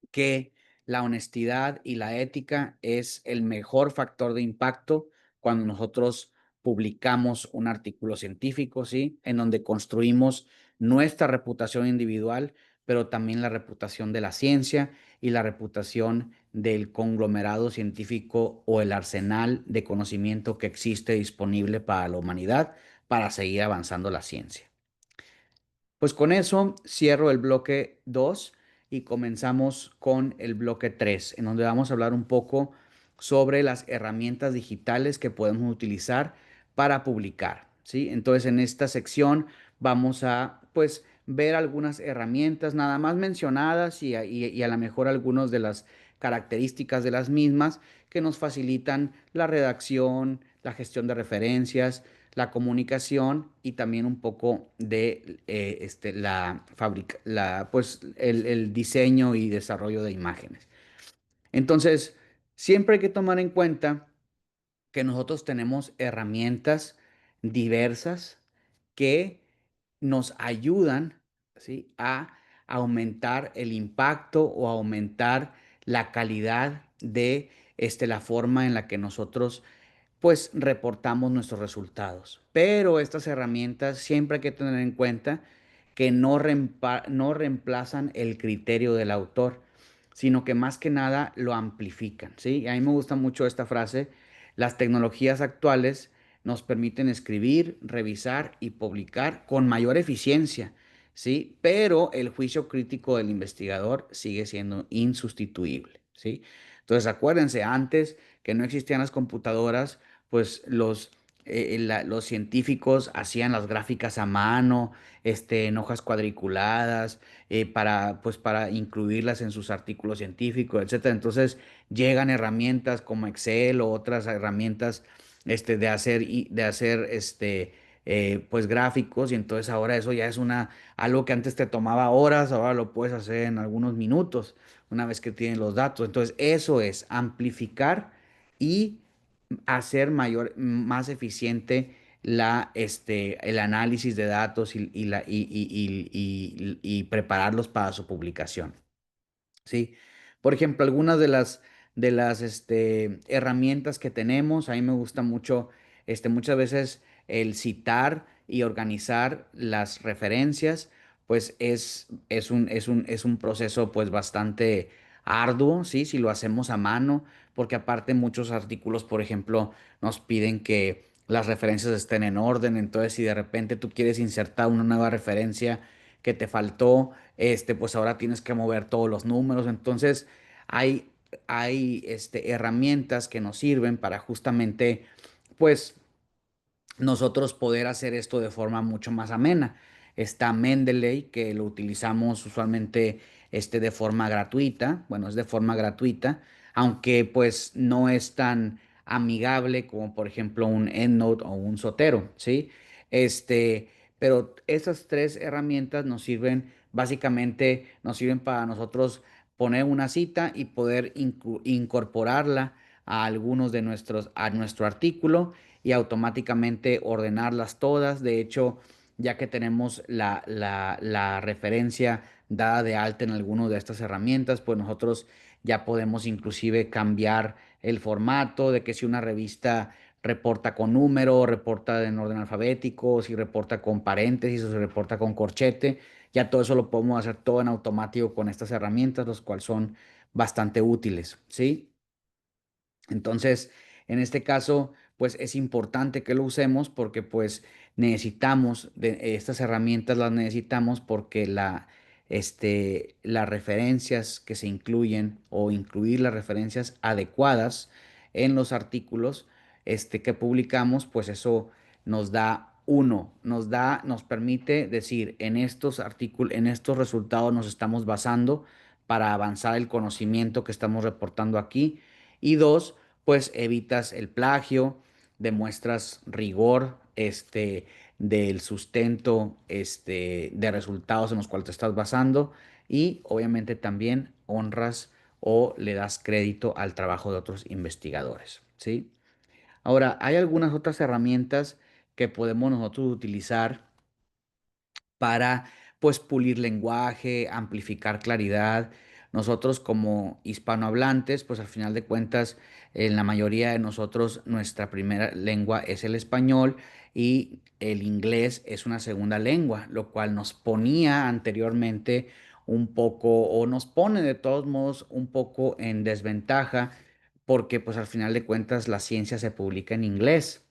que la honestidad y la ética es el mejor factor de impacto cuando nosotros publicamos un artículo científico, ¿sí? En donde construimos nuestra reputación individual, pero también la reputación de la ciencia y la reputación del conglomerado científico o el arsenal de conocimiento que existe disponible para la humanidad para seguir avanzando la ciencia. Pues con eso cierro el bloque 2 y comenzamos con el bloque 3, en donde vamos a hablar un poco sobre las herramientas digitales que podemos utilizar para publicar, ¿sí? Entonces, en esta sección vamos a, pues, ver algunas herramientas nada más mencionadas y a lo mejor algunas de las características de las mismas que nos facilitan la redacción, la gestión de referencias, la comunicación y también un poco de la fábrica, pues el diseño y desarrollo de imágenes. Entonces, siempre hay que tomar en cuenta que nosotros tenemos herramientas diversas que nos ayudan, ¿sí? A aumentar el impacto o aumentar la calidad de la forma en la que nosotros pues reportamos nuestros resultados. Pero estas herramientas siempre hay que tener en cuenta que no reemplazan el criterio del autor, sino que más que nada lo amplifican, ¿sí? Y a mí me gusta mucho esta frase: las tecnologías actuales nos permiten escribir, revisar y publicar con mayor eficiencia, ¿sí? Pero el juicio crítico del investigador sigue siendo insustituible, ¿sí? Entonces, acuérdense, antes que no existían las computadoras, pues los científicos hacían las gráficas a mano, en hojas cuadriculadas, pues, para incluirlas en sus artículos científicos, etcétera. Entonces llegan herramientas como Excel o otras herramientas de hacer pues gráficos, y entonces ahora eso ya es algo que antes te tomaba horas, ahora lo puedes hacer en algunos minutos una vez que tienes los datos. Entonces eso es amplificar y hacer más eficiente el análisis de datos y prepararlos para su publicación, ¿sí? Por ejemplo, algunas de las herramientas que tenemos, a mí me gusta mucho, muchas veces el citar y organizar las referencias, pues es un proceso pues bastante arduo, ¿sí? Si lo hacemos a mano, porque aparte muchos artículos, por ejemplo, nos piden que las referencias estén en orden. Entonces si de repente tú quieres insertar una nueva referencia que te faltó, pues ahora tienes que mover todos los números. Entonces, hay, hay herramientas que nos sirven para justamente, pues, nosotros poder hacer esto de forma mucho más amena. Está Mendeley, que lo utilizamos usualmente de forma gratuita. Bueno, es de forma gratuita, aunque pues no es tan amigable como por ejemplo un EndNote o un Sotero, ¿sí? Este, pero esas tres herramientas nos sirven, básicamente nos sirven para nosotros poner una cita y poder incorporarla a algunos de a nuestro artículo y automáticamente ordenarlas todas. De hecho, ya que tenemos la referencia dada de alta en alguna de estas herramientas, pues nosotros ya podemos inclusive cambiar el formato de que si una revista reporta con número, reporta en orden alfabético, si reporta con paréntesis o si reporta con corchete, ya todo eso lo podemos hacer todo en automático con estas herramientas, los cuales son bastante útiles, ¿sí? Entonces, en este caso, pues es importante que lo usemos porque pues necesitamos de estas herramientas, las necesitamos porque las referencias que se incluyen o incluir las referencias adecuadas en los artículos que publicamos, pues eso nos da nos permite decir en estos artículos, en estos resultados nos estamos basando para avanzar el conocimiento que estamos reportando aquí. Y dos, pues evitas el plagio, demuestras rigor, del sustento, de resultados en los cuales te estás basando y obviamente también honras o le das crédito al trabajo de otros investigadores, ¿sí? Ahora, hay algunas otras herramientas que podemos nosotros utilizar para pues pulir lenguaje, amplificar claridad. Nosotros como hispanohablantes, pues al final de cuentas, en la mayoría de nosotros nuestra primera lengua es el español y el inglés es una segunda lengua, lo cual nos ponía anteriormente un poco o nos pone de todos modos un poco en desventaja porque pues al final de cuentas la ciencia se publica en inglés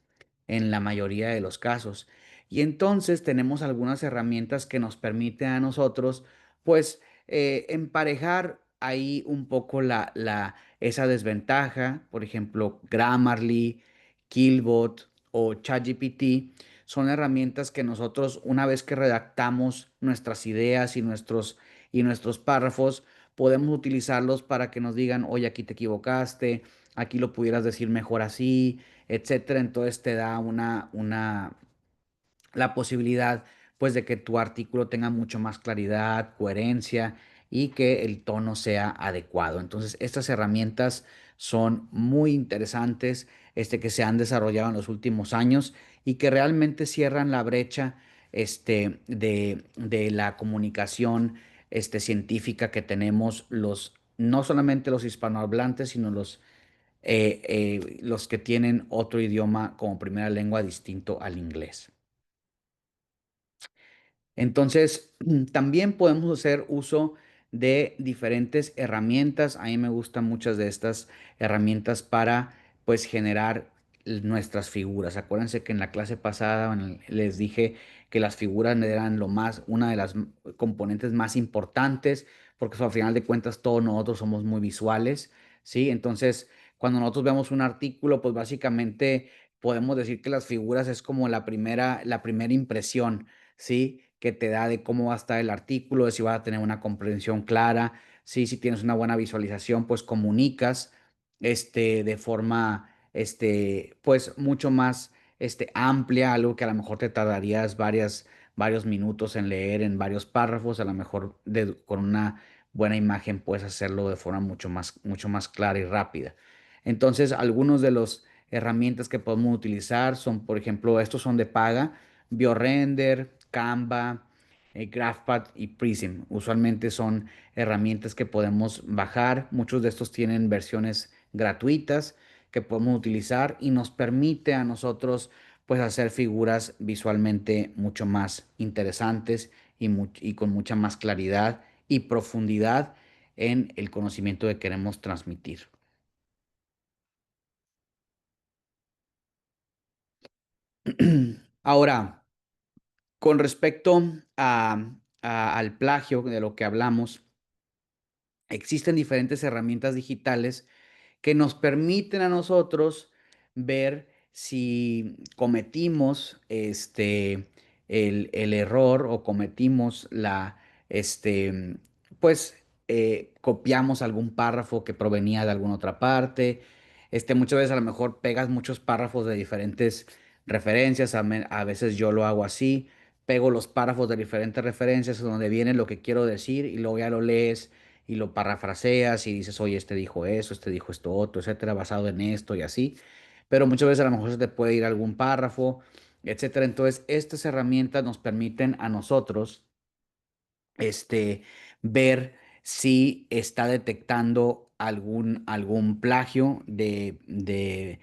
en la mayoría de los casos. Y entonces tenemos algunas herramientas que nos permiten a nosotros, pues, emparejar ahí un poco esa desventaja. Por ejemplo, Grammarly, Killbot o ChatGPT son herramientas que nosotros, una vez que redactamos nuestras ideas y nuestros párrafos, podemos utilizarlos para que nos digan, oye, aquí te equivocaste, aquí lo pudieras decir mejor así, etcétera. Entonces te da la posibilidad pues de que tu artículo tenga mucho más claridad, coherencia y que el tono sea adecuado. Entonces, estas herramientas son muy interesantes, que se han desarrollado en los últimos años y que realmente cierran la brecha, de la comunicación, científica que tenemos no solamente los hispanohablantes, sino los que tienen otro idioma como primera lengua distinto al inglés. Entonces, también podemos hacer uso de diferentes herramientas. A mí me gustan muchas de estas herramientas para, pues, generar nuestras figuras. Acuérdense que en la clase pasada les dije que las figuras eran una de las componentes más importantes, porque al final de cuentas todos nosotros somos muy visuales, ¿sí? Entonces, cuando nosotros vemos un artículo, pues básicamente podemos decir que las figuras es como la primera impresión, ¿sí? Que te da de cómo va a estar el artículo, de si vas a tener una comprensión clara, ¿sí? Si tienes una buena visualización, pues comunicas, de forma, pues mucho más, amplia, algo que a lo mejor te tardarías varios minutos en leer en varios párrafos, a lo mejor con una buena imagen puedes hacerlo de forma mucho más clara y rápida. Entonces, algunos de los herramientas que podemos utilizar son, por ejemplo, estos son de paga, BioRender, Canva, GraphPad y Prism. Usualmente son herramientas que podemos bajar. Muchos de estos tienen versiones gratuitas que podemos utilizar y nos permite a nosotros pues hacer figuras visualmente mucho más interesantes y con mucha más claridad y profundidad en el conocimiento que queremos transmitir. Ahora, con respecto al plagio de lo que hablamos, existen diferentes herramientas digitales que nos permiten a nosotros ver si cometimos el error o cometimos pues copiamos algún párrafo que provenía de alguna otra parte, Muchas veces a lo mejor pegas muchos párrafos de diferentes referencias, a veces yo lo hago así, pego los párrafos de diferentes referencias donde viene lo que quiero decir y luego ya lo lees y lo parafraseas y dices, oye, este dijo eso, este dijo esto otro, etcétera, basado en esto y así. Pero muchas veces a lo mejor se te puede ir algún párrafo, etcétera. Entonces, estas herramientas nos permiten a nosotros este, ver si está detectando algún plagio de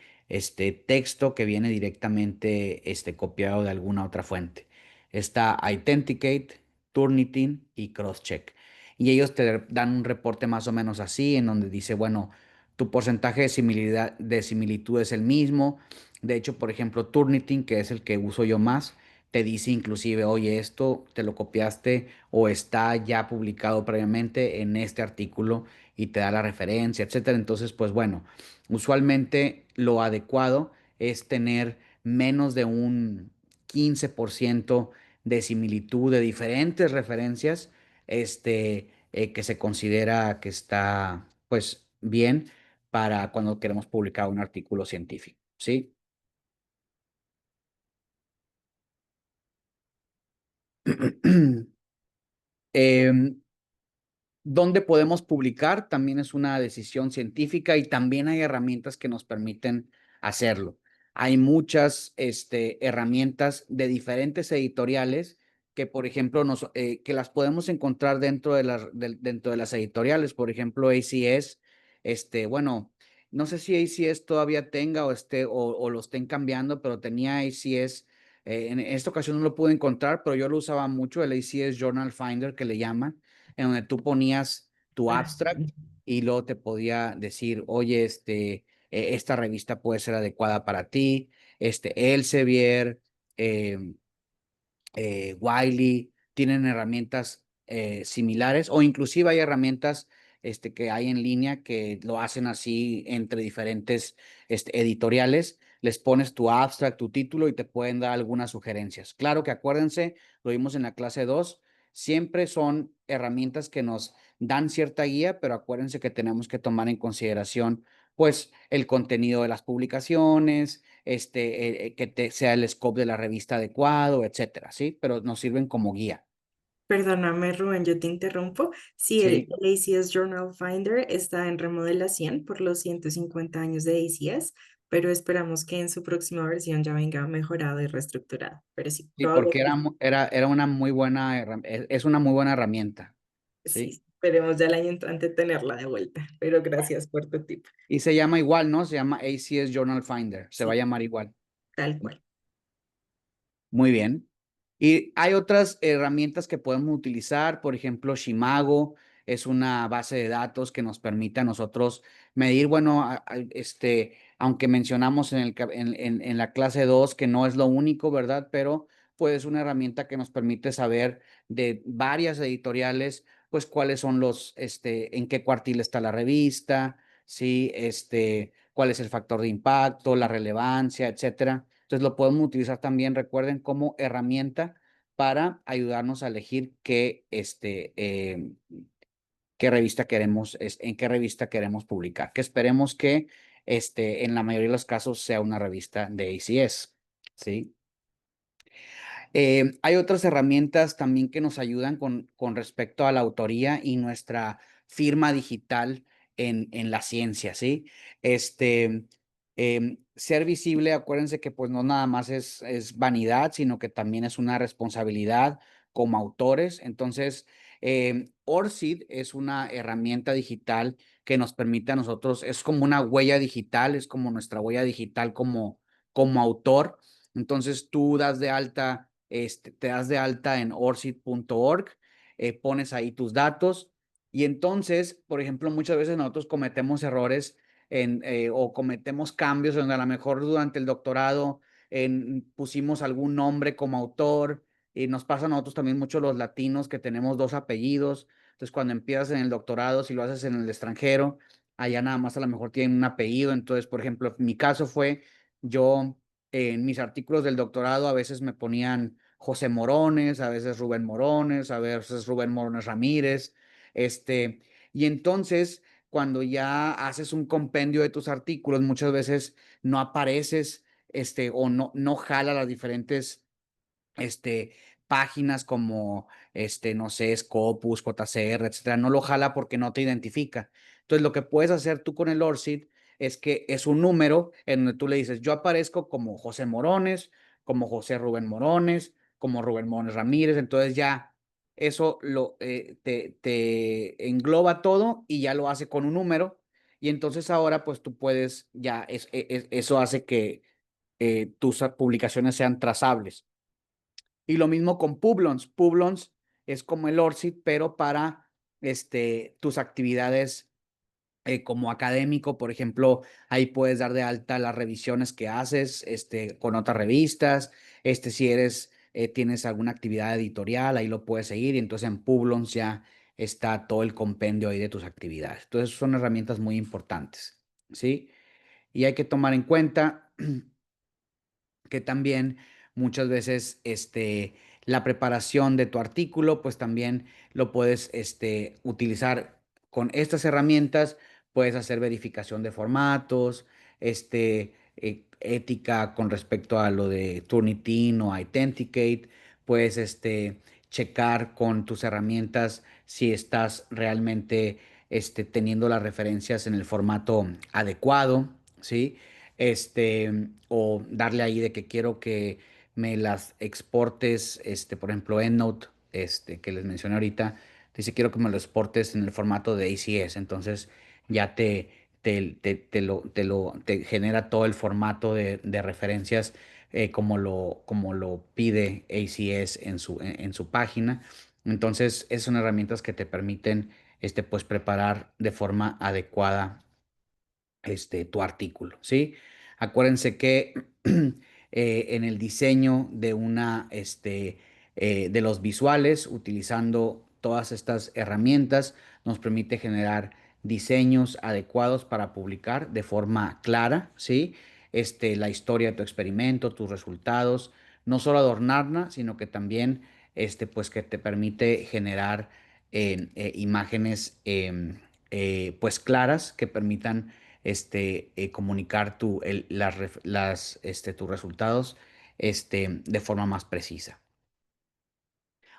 texto que viene directamente copiado de alguna otra fuente. Está Authenticate, Turnitin y Crosscheck. Y ellos te dan un reporte más o menos así, en donde dice, bueno, tu porcentaje de similitud es el mismo. De hecho, por ejemplo, Turnitin, que es el que uso yo más, te dice inclusive, oye, esto te lo copiaste o está ya publicado previamente en este artículo y te da la referencia, etcétera. Entonces, pues bueno, usualmente lo adecuado es tener menos de un 15% de similitud de diferentes referencias, que se considera que está, pues, bien para cuando queremos publicar un artículo científico, ¿sí? Em, ¿Dónde podemos publicar? También es una decisión científica y también hay herramientas que nos permiten hacerlo. Hay muchas herramientas de diferentes editoriales que, por ejemplo, que las podemos encontrar dentro de las editoriales. Por ejemplo, ACS, bueno, no sé si ACS todavía tenga o lo estén cambiando, pero tenía ACS. En esta ocasión no lo pude encontrar, pero yo lo usaba mucho, el ACS Journal Finder que le llaman en donde tú ponías tu Ah, abstract y luego te podía decir, oye, esta revista puede ser adecuada para ti, Elsevier, eh, Wiley, tienen herramientas similares o inclusive hay herramientas que hay en línea que lo hacen así entre diferentes editoriales. Les pones tu abstract, tu título y te pueden dar algunas sugerencias. Claro que acuérdense, lo vimos en la clase 2, siempre son herramientas que nos dan cierta guía, pero acuérdense que tenemos que tomar en consideración pues el contenido de las publicaciones, sea el scope de la revista adecuado, etcétera, ¿sí? Pero nos sirven como guía, perdóname, Rubén, yo te interrumpo. Sí, el ¿sí? ACS Journal Finder está en remodelación por los 150 años de ACS, pero esperamos que en su próxima versión ya venga mejorado y reestructurado. Pero sí, Sí, porque probablemente era una muy buena, es una muy buena herramienta, ¿sí? sí, esperemos ya el año entrante tenerla de vuelta. Pero gracias por tu tip. Y se llama igual, ¿no? Se llama ACS Journal Finder, se va a Sí, llamar igual. tal cual. Muy bien. Y hay otras herramientas que podemos utilizar, por ejemplo, Shimago es una base de datos que nos permite a nosotros medir, bueno, aunque mencionamos en la clase 2 que no es lo único, ¿verdad? Pero pues es una herramienta que nos permite saber de varias editoriales, pues cuáles son en qué cuartil está la revista, sí, cuál es el factor de impacto, la relevancia, etcétera. Entonces lo podemos utilizar también, recuerden, como herramienta para ayudarnos a elegir qué revista en qué revista queremos publicar, que esperemos que en la mayoría de los casos sea una revista de ACS, ¿sí? Hay otras herramientas también que nos ayudan con respecto a la autoría y nuestra firma digital en la ciencia, ¿sí? Ser visible, acuérdense que pues no nada más es vanidad, sino que también es una responsabilidad como autores. Entonces, ORCID es una herramienta digital que nos permite a nosotros, es como una huella digital, es como nuestra huella digital como autor. Entonces tú te das de alta en orcid.org, pones ahí tus datos y entonces, por ejemplo, muchas veces nosotros cometemos errores o cometemos cambios donde a lo mejor durante el doctorado pusimos algún nombre como autor y nos pasa a nosotros también mucho los latinos que tenemos dos apellidos. Entonces, cuando empiezas en el doctorado, si lo haces en el extranjero, allá nada más a lo mejor tienen un apellido. Entonces, por ejemplo, mi caso fue yo en mis artículos del doctorado a veces me ponían José Morones, a veces Rubén Morones, a veces Rubén Morones Ramírez, este, y entonces cuando ya haces un compendio de tus artículos, muchas veces no apareces, o no jala las diferentes este, páginas como, no sé, Scopus, JCR, etcétera, no lo jala porque no te identifica. Entonces, lo que puedes hacer tú con el ORCID es que es un número en donde tú le dices, yo aparezco como José Morones, como José Rubén Morones, como Rubén Morones Ramírez, entonces ya eso te engloba todo y ya lo hace con un número. Y entonces ahora pues tú puedes, ya eso hace que tus publicaciones sean trazables. Y lo mismo con Publons. Publons es como el ORCID, pero para tus actividades como académico, por ejemplo, ahí puedes dar de alta las revisiones que haces con otras revistas. Si tienes alguna actividad editorial, ahí lo puedes seguir. Y entonces en Publons ya está todo el compendio ahí de tus actividades. Entonces son herramientas muy importantes, ¿sí? Y hay que tomar en cuenta que también muchas veces la preparación de tu artículo, pues también lo puedes utilizar con estas herramientas. Puedes hacer verificación de formatos, ética con respecto a lo de Turnitin o Authenticate. Puedes checar con tus herramientas si estás realmente teniendo las referencias en el formato adecuado, ¿sí? O darle ahí de que quiero que me las exportes, por ejemplo, EndNote, que les mencioné ahorita, dice quiero que me lo exportes en el formato de ACS, entonces ya te genera todo el formato de referencias como lo pide ACS en su página. Entonces, esas son herramientas que te permiten, pues, preparar de forma adecuada tu artículo, ¿sí? Acuérdense que en el diseño de los visuales, utilizando todas estas herramientas, nos permite generar diseños adecuados para publicar de forma clara, ¿sí? La historia de tu experimento, tus resultados, no solo adornarla, sino que también, pues, que te permite generar imágenes, pues, claras que permitan comunicar tus resultados de forma más precisa.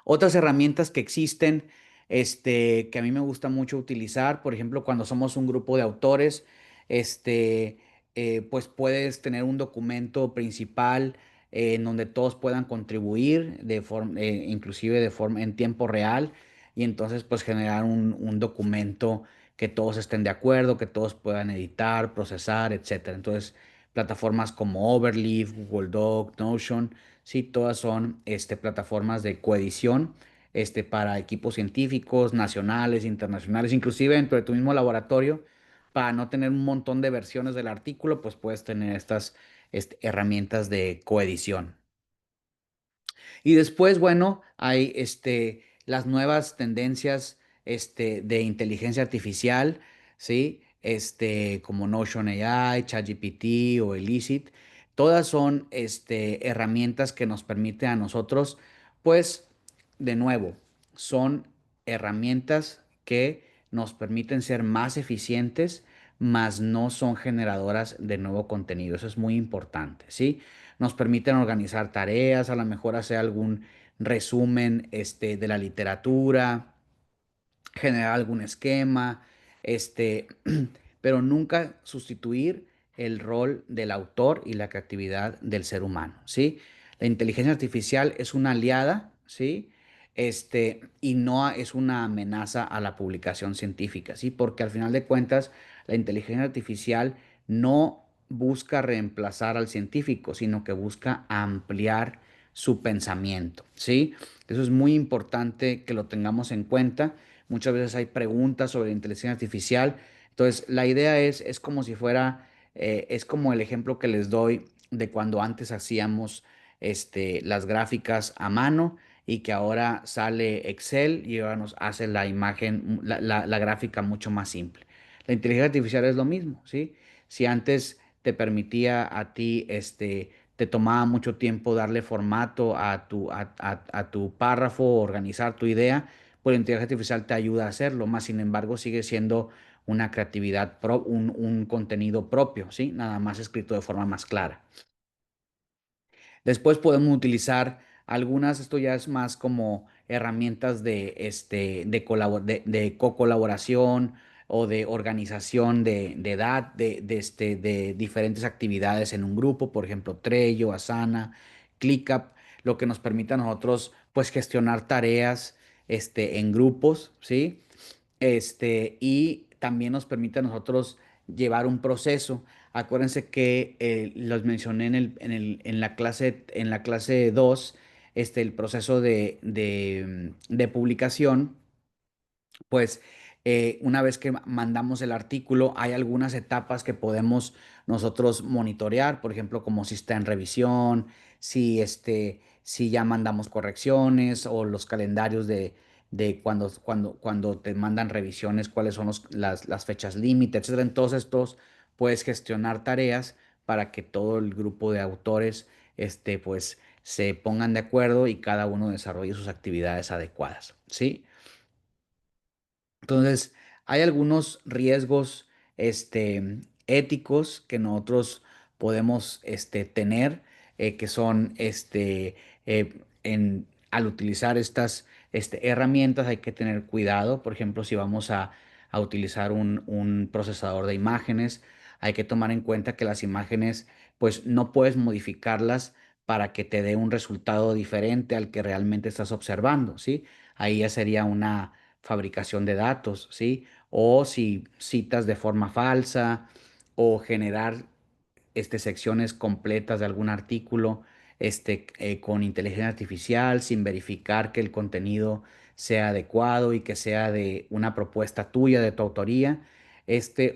Otras herramientas que existen, que a mí me gusta mucho utilizar, por ejemplo, cuando somos un grupo de autores, pues puedes tener un documento principal en donde todos puedan contribuir inclusive de forma en tiempo real, y entonces pues generar un documento que todos estén de acuerdo, que todos puedan editar, procesar, etcétera. Entonces, plataformas como Overleaf, Google Doc, Notion, sí, todas son plataformas de coedición para equipos científicos, nacionales, internacionales, inclusive dentro de tu mismo laboratorio. Para no tener un montón de versiones del artículo, pues puedes tener estas herramientas de coedición. Y después, bueno, hay las nuevas tendencias de inteligencia artificial, ¿sí? Como Notion AI, ChatGPT o Elicit. Todas son herramientas que nos permiten a nosotros, pues, de nuevo, son herramientas que nos permiten ser más eficientes, mas no son generadoras de nuevo contenido. Eso es muy importante, ¿sí? Nos permiten organizar tareas, a lo mejor hacer algún resumen de la literatura, generar algún esquema, este, pero nunca sustituir el rol del autor y la creatividad del ser humano, ¿sí? La inteligencia artificial es una aliada, ¿sí? Y no es una amenaza a la publicación científica, ¿sí? Porque al final de cuentas, la inteligencia artificial no busca reemplazar al científico, sino que busca ampliar su pensamiento, ¿sí? Eso es muy importante que lo tengamos en cuenta. Muchas veces hay preguntas sobre inteligencia artificial. Entonces, la idea es como si fuera, es como el ejemplo que les doy de cuando antes hacíamos las gráficas a mano y que ahora sale Excel y ahora nos hace la imagen, la gráfica mucho más simple. La inteligencia artificial es lo mismo, ¿sí? Si antes te permitía a ti, te tomaba mucho tiempo darle formato a tu párrafo, organizar tu idea, pues la inteligencia artificial te ayuda a hacerlo, más sin embargo sigue siendo una creatividad, un contenido propio, ¿sí? Nada más escrito de forma más clara. Después podemos utilizar algunas, esto ya es más como herramientas de co-colaboración o de organización de diferentes actividades en un grupo, por ejemplo, Trello, Asana, ClickUp, lo que nos permite a nosotros pues gestionar tareas en grupos, ¿sí? Y también nos permite a nosotros llevar un proceso. Acuérdense que los mencioné en la clase 2, el proceso de publicación. Pues una vez que mandamos el artículo, hay algunas etapas que podemos nosotros monitorear, por ejemplo, como si está en revisión, si ya mandamos correcciones o los calendarios de cuando te mandan revisiones, cuáles son las fechas límite, etcétera. En todos estos puedes gestionar tareas para que todo el grupo de autores, pues, se pongan de acuerdo y cada uno desarrolle sus actividades adecuadas, ¿sí? Entonces, hay algunos riesgos, éticos que nosotros podemos, tener, que son, al utilizar estas, herramientas hay que tener cuidado. Por ejemplo, si vamos a utilizar un procesador de imágenes, hay que tomar en cuenta que las imágenes, pues, no puedes modificarlas para que te dé un resultado diferente al que realmente estás observando, ¿sí? Ahí ya sería una fabricación de datos, ¿sí? O si citas de forma falsa o generar secciones completas de algún artículo con inteligencia artificial sin verificar que el contenido sea adecuado y que sea de una propuesta tuya, de tu autoría,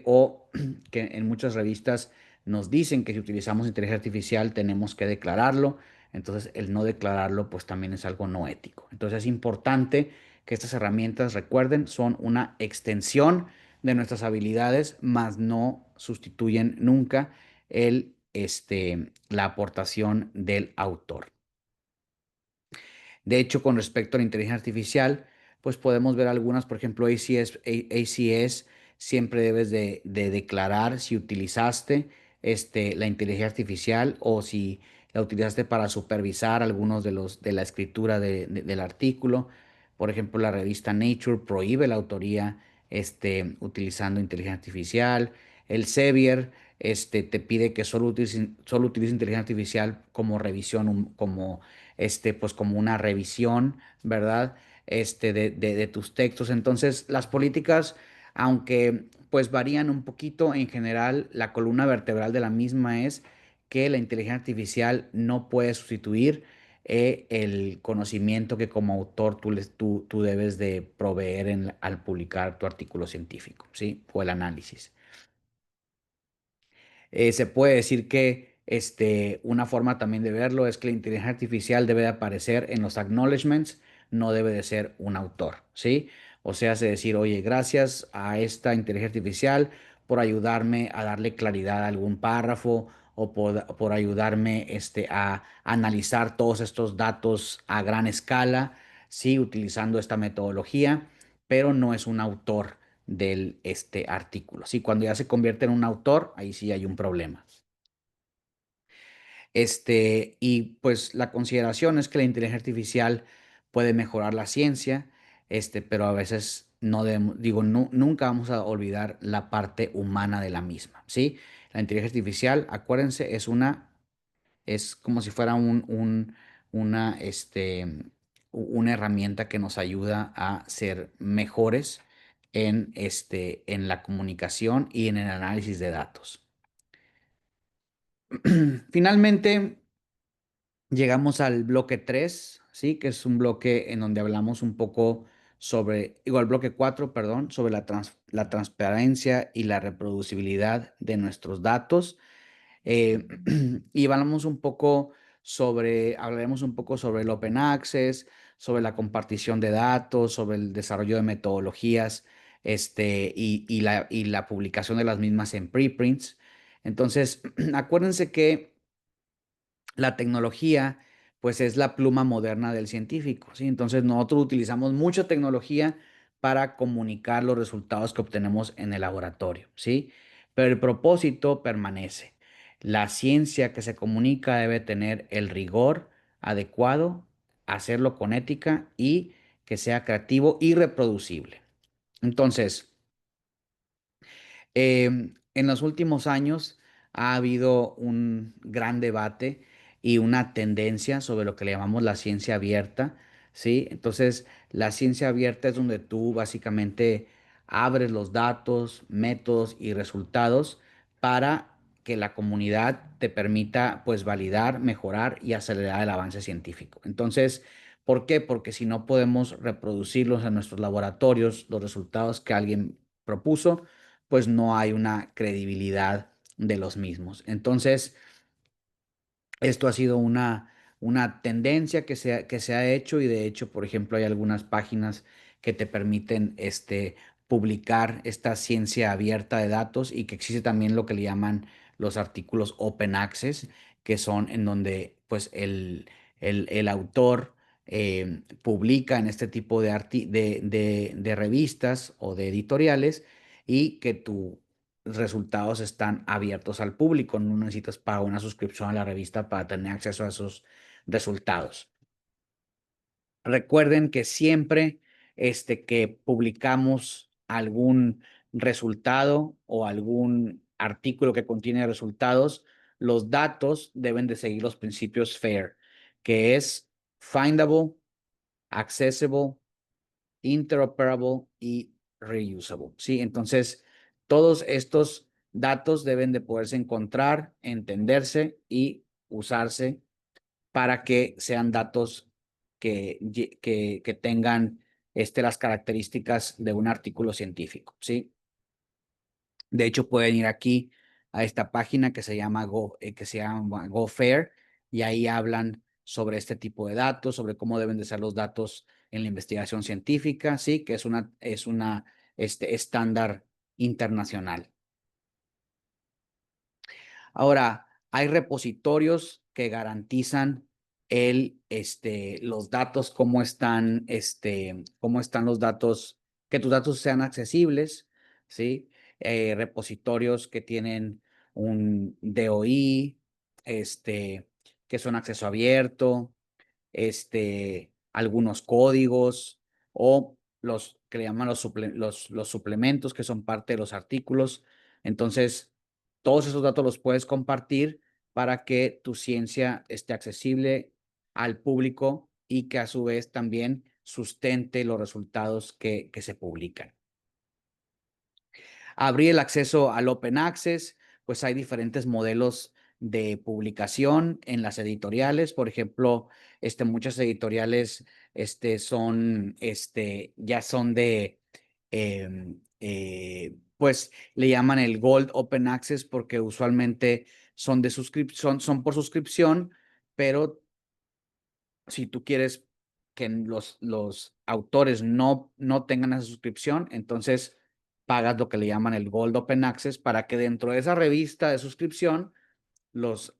o que en muchas revistas nos dicen que si utilizamos inteligencia artificial tenemos que declararlo, entonces el no declararlo pues también es algo no ético. Entonces es importante que estas herramientas, recuerden, son una extensión de nuestras habilidades, mas no sustituyen nunca la aportación del autor. De hecho, con respecto a la inteligencia artificial, pues podemos ver algunas, por ejemplo, ACS siempre debes de declarar si utilizaste la inteligencia artificial o si la utilizaste para supervisar algunos de la escritura del artículo. Por ejemplo, la revista Nature prohíbe la autoría utilizando inteligencia artificial. El Sevier te pide que solo utilice inteligencia artificial como revisión, pues como una revisión, ¿verdad? De tus textos. Entonces, las políticas, aunque pues varían un poquito, en general, la columna vertebral de la misma es que la inteligencia artificial no puede sustituir el conocimiento que como autor tú debes de proveer al publicar tu artículo científico, ¿sí? O el análisis. Se puede decir que una forma también de verlo es que la inteligencia artificial debe de aparecer en los acknowledgements, no debe de ser un autor, ¿sí? O sea, hace decir, oye, gracias a esta inteligencia artificial por ayudarme a darle claridad a algún párrafo o por ayudarme a analizar todos estos datos a gran escala, sí, utilizando esta metodología, pero no es un autor del artículo. Sí, cuando ya se convierte en un autor, ahí sí hay un problema. Y pues la consideración es que la inteligencia artificial puede mejorar la ciencia, pero a veces no debemos, digo, nunca vamos a olvidar la parte humana de la misma, ¿sí? La inteligencia artificial, acuérdense, es como si fuera una herramienta que nos ayuda a ser mejores en la comunicación y en el análisis de datos. Finalmente, llegamos al bloque 3, ¿sí? Que es un bloque en donde hablamos un poco igual bloque 4, perdón, sobre la transparencia y la reproducibilidad de nuestros datos. Eh, y hablaremos un poco sobre el Open Access, sobre la compartición de datos, sobre el desarrollo de metodologías, y la publicación de las mismas en preprints. Entonces, acuérdense que la tecnología, pues es la pluma moderna del científico, ¿sí? Entonces, nosotros utilizamos mucha tecnología para comunicar los resultados que obtenemos en el laboratorio, ¿sí? Pero el propósito permanece. La ciencia que se comunica debe tener el rigor adecuado, hacerlo con ética y que sea creativo y reproducible. Entonces, en los últimos años ha habido un gran debate y una tendencia sobre lo que le llamamos la ciencia abierta, ¿sí? Entonces, la ciencia abierta es donde tú básicamente abres los datos, métodos y resultados para que la comunidad te permita, pues, validar, mejorar y acelerar el avance científico. Entonces, ¿por qué? Porque si no podemos reproducirlos en nuestros laboratorios, los resultados que alguien propuso, pues no hay una credibilidad de los mismos. Entonces, esto ha sido una tendencia que se ha hecho y de hecho, por ejemplo, hay algunas páginas que te permiten publicar esta ciencia abierta de datos y que existe también lo que le llaman los artículos open access, que son en donde pues el autor publica en este tipo de revistas o de editoriales y que tus resultados están abiertos al público. No necesitas pagar una suscripción a la revista para tener acceso a esos resultados. Recuerden que siempre que publicamos algún resultado o algún artículo que contiene resultados, los datos deben de seguir los principios FAIR, que es findable, accessible, interoperable y reusable, ¿sí? Entonces, todos estos datos deben de poderse encontrar, entenderse y usarse para que sean datos que tengan las características de un artículo científico, ¿sí? De hecho, pueden ir aquí a esta página que se llama GoFair y ahí hablan sobre este tipo de datos, sobre cómo deben de ser los datos en la investigación científica, sí, que es una estándar internacional. Ahora, hay repositorios que garantizan los datos, cómo están los datos, que tus datos sean accesibles, ¿sí? Repositorios que tienen un DOI, que son acceso abierto, algunos códigos o los que le llaman los suplementos que son parte de los artículos. Entonces, todos esos datos los puedes compartir para que tu ciencia esté accesible al público y que a su vez también sustente los resultados que se publican. Abrir el acceso al Open Access, pues hay diferentes modelos de publicación en las editoriales. Por ejemplo, muchas editoriales ya son pues le llaman el Gold Open Access porque usualmente son por suscripción, pero si tú quieres que los autores no tengan esa suscripción, entonces pagas lo que le llaman el Gold Open Access para que dentro de esa revista de suscripción los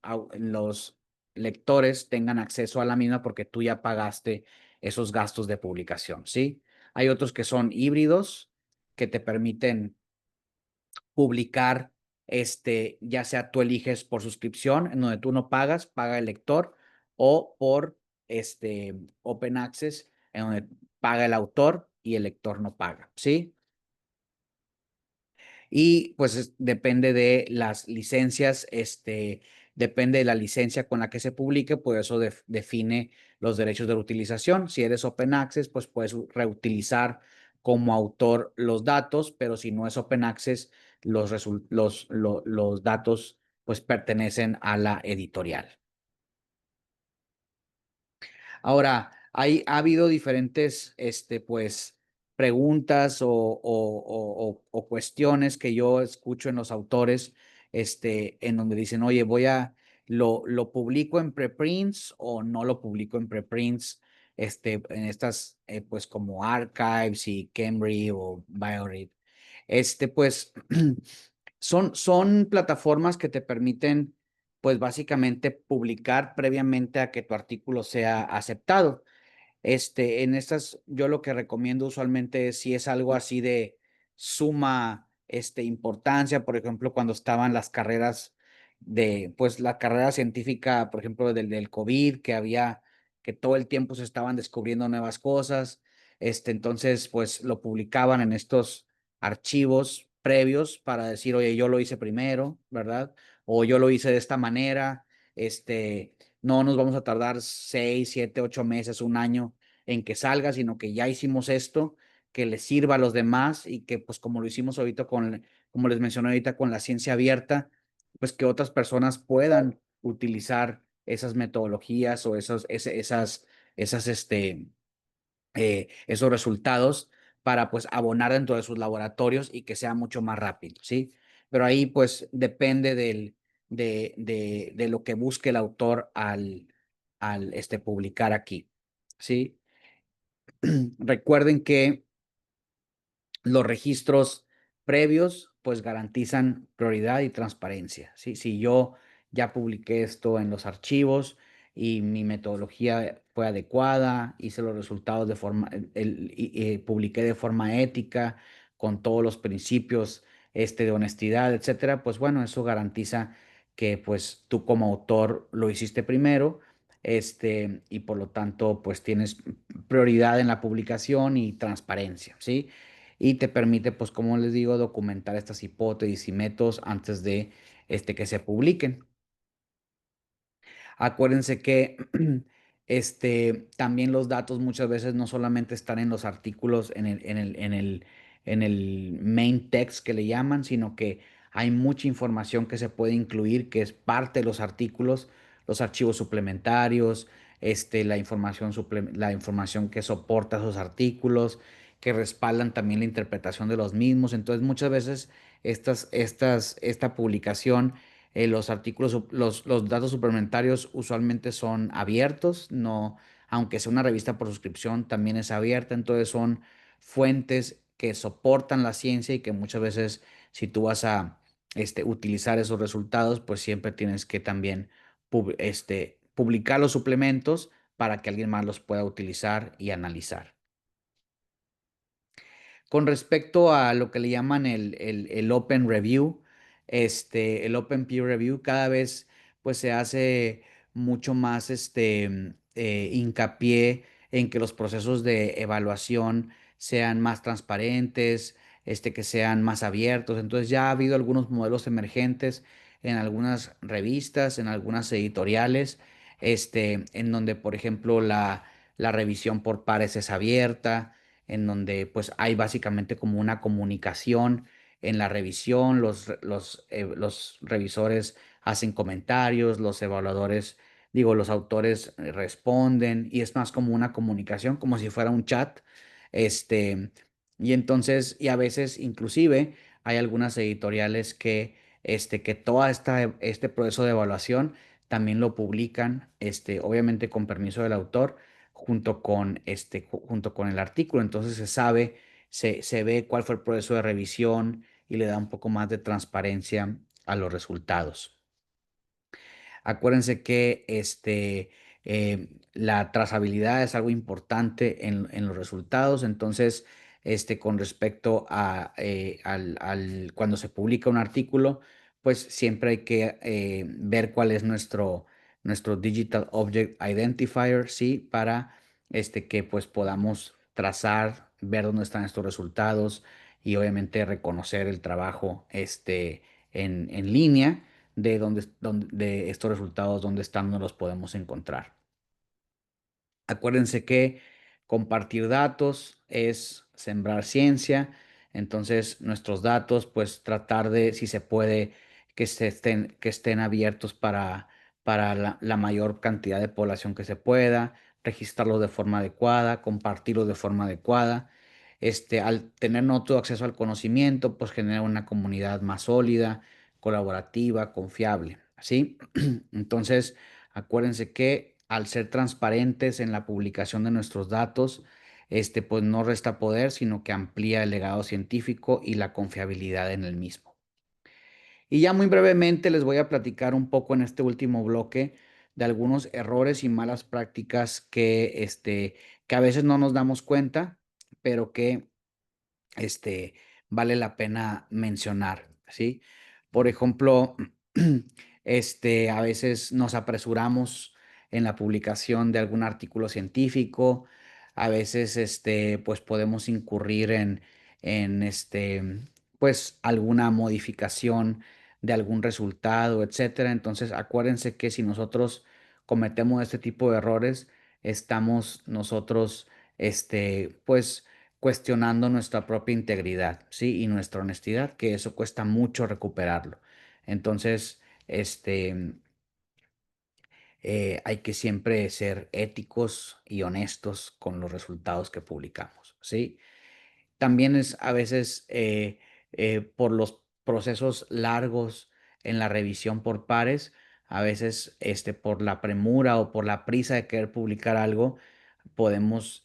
lectores tengan acceso a la misma porque tú ya pagaste esos gastos de publicación, ¿sí? Hay otros que son híbridos que te permiten publicar, ya sea tú eliges por suscripción, en donde tú no pagas, paga el lector, o por Open Access, en donde paga el autor y el lector no paga, ¿sí? Y pues depende de las licencias, depende de la licencia con la que se publique, pues eso define los derechos de utilización. Si eres Open Access, pues puedes reutilizar como autor los datos, pero si no es Open Access, los datos pues pertenecen a la editorial. Ahora, ha habido diferentes, pues, preguntas o cuestiones que yo escucho en los autores, en donde dicen, oye, lo publico en preprints o no lo publico en preprints, en estas, pues, como Archives y Cambly o BioRead. Pues, son plataformas que te permiten pues básicamente publicar previamente a que tu artículo sea aceptado. En estas, yo lo que recomiendo usualmente es si es algo así de suma, importancia, por ejemplo, cuando estaban las carreras pues la carrera científica, por ejemplo, del COVID, que todo el tiempo se estaban descubriendo nuevas cosas, entonces, pues lo publicaban en estos archivos previos para decir, oye, yo lo hice primero, ¿verdad? O yo lo hice de esta manera, no nos vamos a tardar 6, 7, 8 meses, un año en que salga, sino que ya hicimos esto, que les sirva a los demás y que pues como lo hicimos ahorita como les mencioné ahorita con la ciencia abierta, pues que otras personas puedan utilizar esas metodologías o esas, esos resultados para pues abonar dentro de sus laboratorios y que sea mucho más rápido, ¿sí? Pero ahí pues depende de lo que busque el autor al publicar aquí, ¿sí? Recuerden que los registros previos pues garantizan prioridad y transparencia, ¿sí? Si yo ya publiqué esto en los archivos y mi metodología fue adecuada, hice los resultados de forma, y publiqué de forma ética, con todos los principios de honestidad, etcétera, pues bueno, eso garantiza que pues tú como autor lo hiciste primero, y por lo tanto pues tienes prioridad en la publicación y transparencia, ¿sí? Y te permite, pues, como les digo, documentar estas hipótesis y métodos antes de que se publiquen. Acuérdense que también los datos muchas veces no solamente están en los artículos, en el main text que le llaman, sino que hay mucha información que se puede incluir, que es parte de los artículos, los archivos suplementarios, la información que soporta esos artículos, que respaldan también la interpretación de los mismos. Entonces, muchas veces esta publicación, los artículos, los datos suplementarios usualmente son abiertos, no, aunque sea una revista por suscripción, también es abierta, entonces son fuentes que soportan la ciencia y que muchas veces si tú vas a utilizar esos resultados, pues siempre tienes que también publicar los suplementos para que alguien más los pueda utilizar y analizar. Con respecto a lo que le llaman el Open Review, el Open Peer Review, cada vez pues se hace mucho más hincapié en que los procesos de evaluación sean más transparentes, que sean más abiertos. Entonces ya ha habido algunos modelos emergentes en algunas revistas, en algunas editoriales, en donde, por ejemplo, la revisión por pares es abierta, en donde pues hay básicamente como una comunicación en la revisión, los revisores hacen comentarios, los evaluadores, digo, los autores responden y es más como una comunicación, como si fuera un chat, este, y entonces, y a veces inclusive hay algunas editoriales que toda este proceso de evaluación también lo publican, obviamente con permiso del autor junto con el artículo. Entonces se sabe, se ve cuál fue el proceso de revisión y le da un poco más de transparencia a los resultados. Acuérdense que la trazabilidad es algo importante en los resultados. Entonces, con respecto cuando se publica un artículo, pues siempre hay que ver cuál es nuestro Digital Object Identifier, ¿sí? Para que pues podamos trazar, ver dónde están estos resultados y obviamente reconocer el trabajo en línea de estos resultados, dónde están, no los podemos encontrar. Acuérdense que compartir datos es sembrar ciencia, entonces nuestros datos, pues tratar de, si se puede, que estén abiertos para la mayor cantidad de población que se pueda, registrarlos de forma adecuada, compartirlos de forma adecuada. Al tener no todo acceso al conocimiento, pues genera una comunidad más sólida, colaborativa, confiable, ¿sí? Entonces, acuérdense que al ser transparentes en la publicación de nuestros datos, pues no resta poder, sino que amplía el legado científico y la confiabilidad en el mismo. Y ya muy brevemente les voy a platicar un poco en este último bloque de algunos errores y malas prácticas que a veces no nos damos cuenta, pero que este, vale la pena mencionar, ¿sí? Por ejemplo, a veces nos apresuramos en la publicación de algún artículo científico, a veces, pues podemos incurrir en pues alguna modificación de algún resultado, etcétera. Entonces, acuérdense que si nosotros cometemos este tipo de errores, estamos nosotros, pues cuestionando nuestra propia integridad, ¿sí? Y nuestra honestidad, que eso cuesta mucho recuperarlo. Entonces, hay que siempre ser éticos y honestos con los resultados que publicamos, ¿sí? También es a veces por los procesos largos en la revisión por pares, a veces por la premura o por la prisa de querer publicar algo, podemos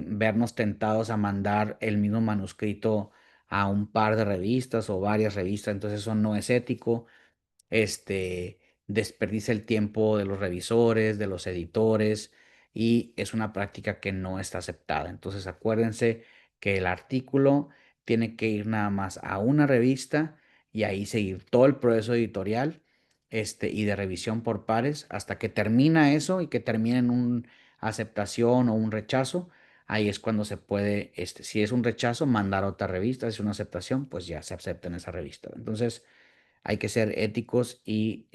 vernos tentados a mandar el mismo manuscrito a un par de revistas o varias revistas, entonces eso no es ético, este, desperdicia el tiempo de los revisores, de los editores y es una práctica que no está aceptada. Entonces acuérdense que el artículo tiene que ir nada más a una revista y ahí seguir todo el proceso editorial y de revisión por pares hasta que termina eso y que termine en una aceptación o un rechazo. Ahí es cuando se puede, si es un rechazo, mandar a otra revista. Si es una aceptación, pues ya se acepta en esa revista. Entonces, hay que ser éticos y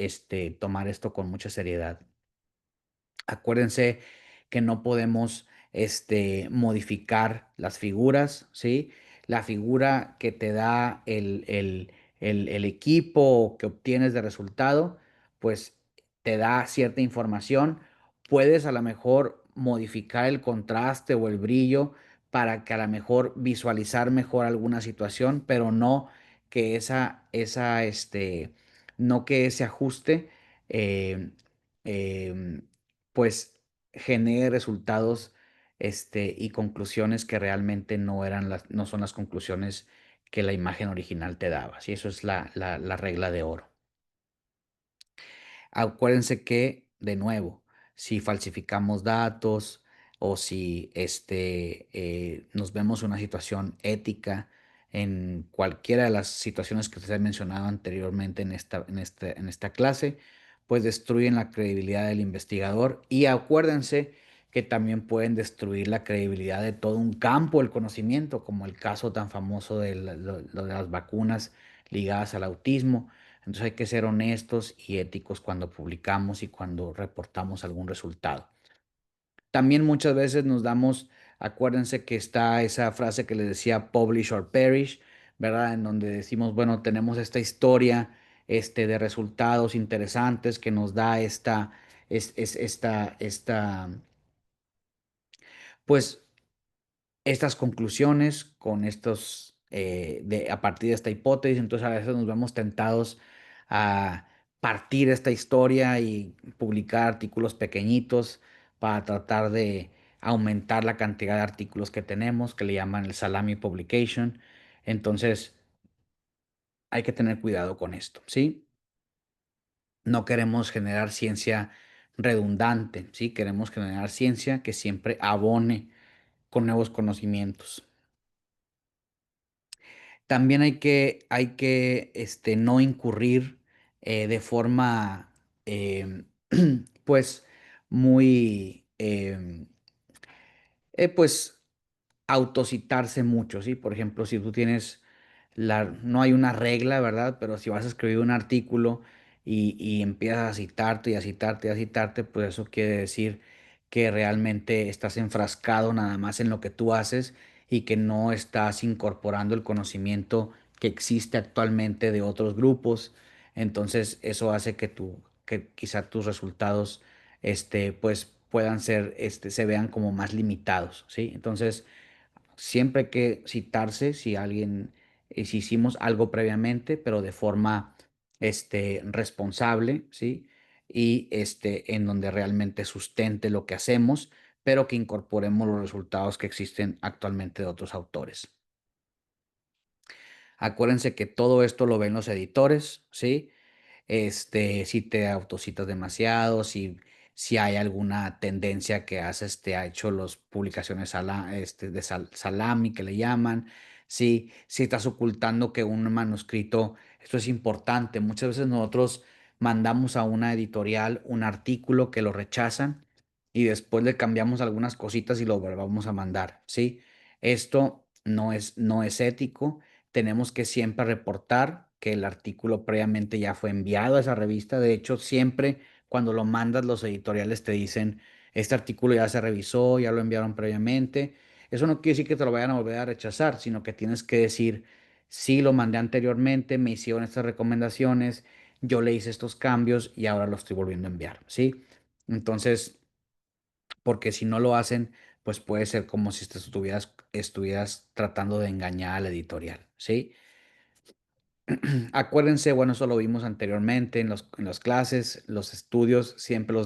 tomar esto con mucha seriedad. Acuérdense que no podemos modificar las figuras, ¿sí? La figura que te da el equipo que obtienes de resultado, pues te da cierta información. Puedes a lo mejor modificar el contraste o el brillo para que a lo mejor visualizar mejor alguna situación, pero no que no que ese ajuste eh, em, pues genere resultados y conclusiones que realmente no son las conclusiones que la imagen original te daba. ¿Sí? Eso es la regla de oro. Acuérdense que, de nuevo, si falsificamos datos o si nos vemos una situación ética en cualquiera de las situaciones que se han mencionado anteriormente en esta clase, pues destruyen la credibilidad del investigador y acuérdense que también pueden destruir la credibilidad de todo un campo del conocimiento, como el caso tan famoso de lo de las vacunas ligadas al autismo. Entonces hay que ser honestos y éticos cuando publicamos y cuando reportamos algún resultado. También muchas veces acuérdense que está esa frase que les decía publish or perish, ¿verdad? En donde decimos, bueno, tenemos esta historia de resultados interesantes que nos da pues estas conclusiones con a partir de esta hipótesis, entonces a veces nos vemos tentados a partir esta historia y publicar artículos pequeñitos para tratar de aumentar la cantidad de artículos que tenemos, que le llaman el salami publication. Entonces, hay que tener cuidado con esto, ¿sí? No queremos generar ciencia redundante, ¿sí? Queremos generar ciencia que siempre abone con nuevos conocimientos. También hay que no incurrir de forma, pues, muy, pues, autocitarse mucho, ¿sí? Por ejemplo, si tú tienes no hay una regla, ¿verdad? Pero si vas a escribir un artículo y empiezas a citarte y a citarte y a citarte, pues eso quiere decir que realmente estás enfrascado nada más en lo que tú haces y que no estás incorporando el conocimiento que existe actualmente de otros grupos. Entonces, eso hace que quizá tus resultados, pues puedan se vean como más limitados, ¿sí? Entonces, siempre hay que citarse si hicimos algo previamente, pero de forma, responsable, ¿sí? Y en donde realmente sustente lo que hacemos, pero que incorporemos los resultados que existen actualmente de otros autores. Acuérdense que todo esto lo ven los editores, ¿sí? si te autocitas demasiado, si hay alguna tendencia que has ha hecho las publicaciones salami que le llaman, si estás ocultando que un manuscrito, esto es importante. Muchas veces nosotros mandamos a una editorial un artículo que lo rechazan y después le cambiamos algunas cositas y lo volvamos a mandar, ¿sí? Esto no es ético. Tenemos que siempre reportar que el artículo previamente ya fue enviado a esa revista. De hecho, siempre cuando lo mandas, los editoriales te dicen, este artículo ya se revisó, ya lo enviaron previamente. Eso no quiere decir que te lo vayan a volver a rechazar, sino que tienes que decir, sí, lo mandé anteriormente, me hicieron estas recomendaciones, yo le hice estos cambios y ahora lo estoy volviendo a enviar, ¿sí? Entonces, porque si no lo hacen, pues puede ser como si te estuvieras tratando de engañar a la editorial, ¿sí? Acuérdense, bueno, eso lo vimos anteriormente en las clases, los estudios siempre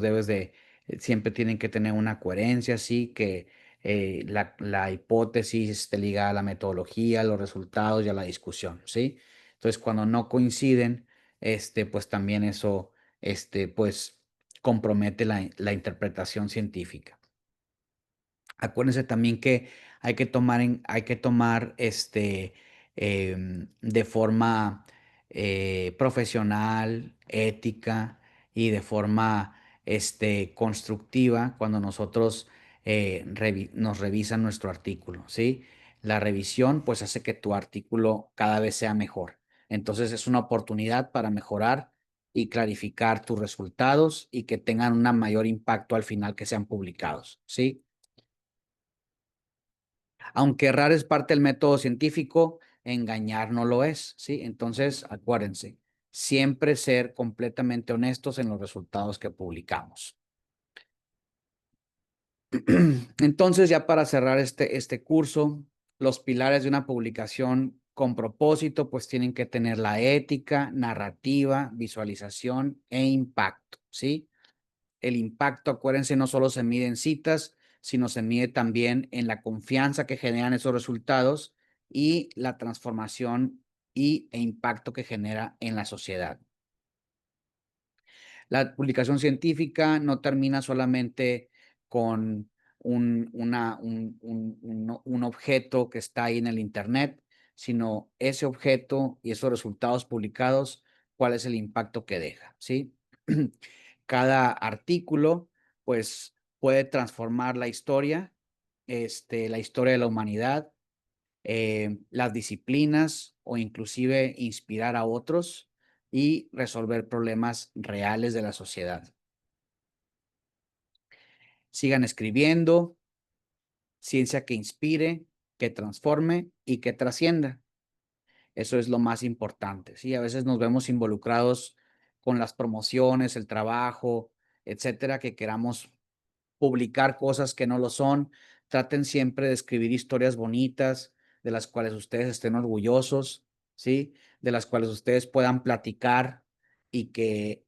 siempre tienen que tener una coherencia, sí, que la hipótesis esté ligada a la metodología, a los resultados y a la discusión, ¿sí? Entonces, cuando no coinciden, pues también eso, pues compromete la interpretación científica. Acuérdense también que hay que tomar de forma profesional, ética y de forma constructiva cuando nosotros nos revisan nuestro artículo, ¿sí? La revisión pues hace que tu artículo cada vez sea mejor. Entonces es una oportunidad para mejorar y clarificar tus resultados y que tengan un mayor impacto al final que sean publicados, ¿sí? Aunque errar es parte del método científico, engañar no lo es, ¿sí? Entonces, acuérdense, siempre ser completamente honestos en los resultados que publicamos. Entonces, ya para cerrar este curso, los pilares de una publicación con propósito, pues tienen que tener la ética, narrativa, visualización e impacto, ¿sí? El impacto, acuérdense, no solo se mide en citas, sino se mide también en la confianza que generan esos resultados y la transformación e impacto que genera en la sociedad. La publicación científica no termina solamente con un objeto que está ahí en el Internet, sino ese objeto y esos resultados publicados, cuál es el impacto que deja, ¿sí? Cada artículo, pues, puede transformar la historia de la humanidad, las disciplinas o inclusive inspirar a otros y resolver problemas reales de la sociedad. Sigan escribiendo, ciencia que inspire, que transforme y que trascienda. Eso es lo más importante, ¿sí? A veces nos vemos involucrados con las promociones, el trabajo, etcétera, que queramos publicar cosas que no lo son. Traten siempre de escribir historias bonitas, de las cuales ustedes estén orgullosos, ¿sí? De las cuales ustedes puedan platicar y que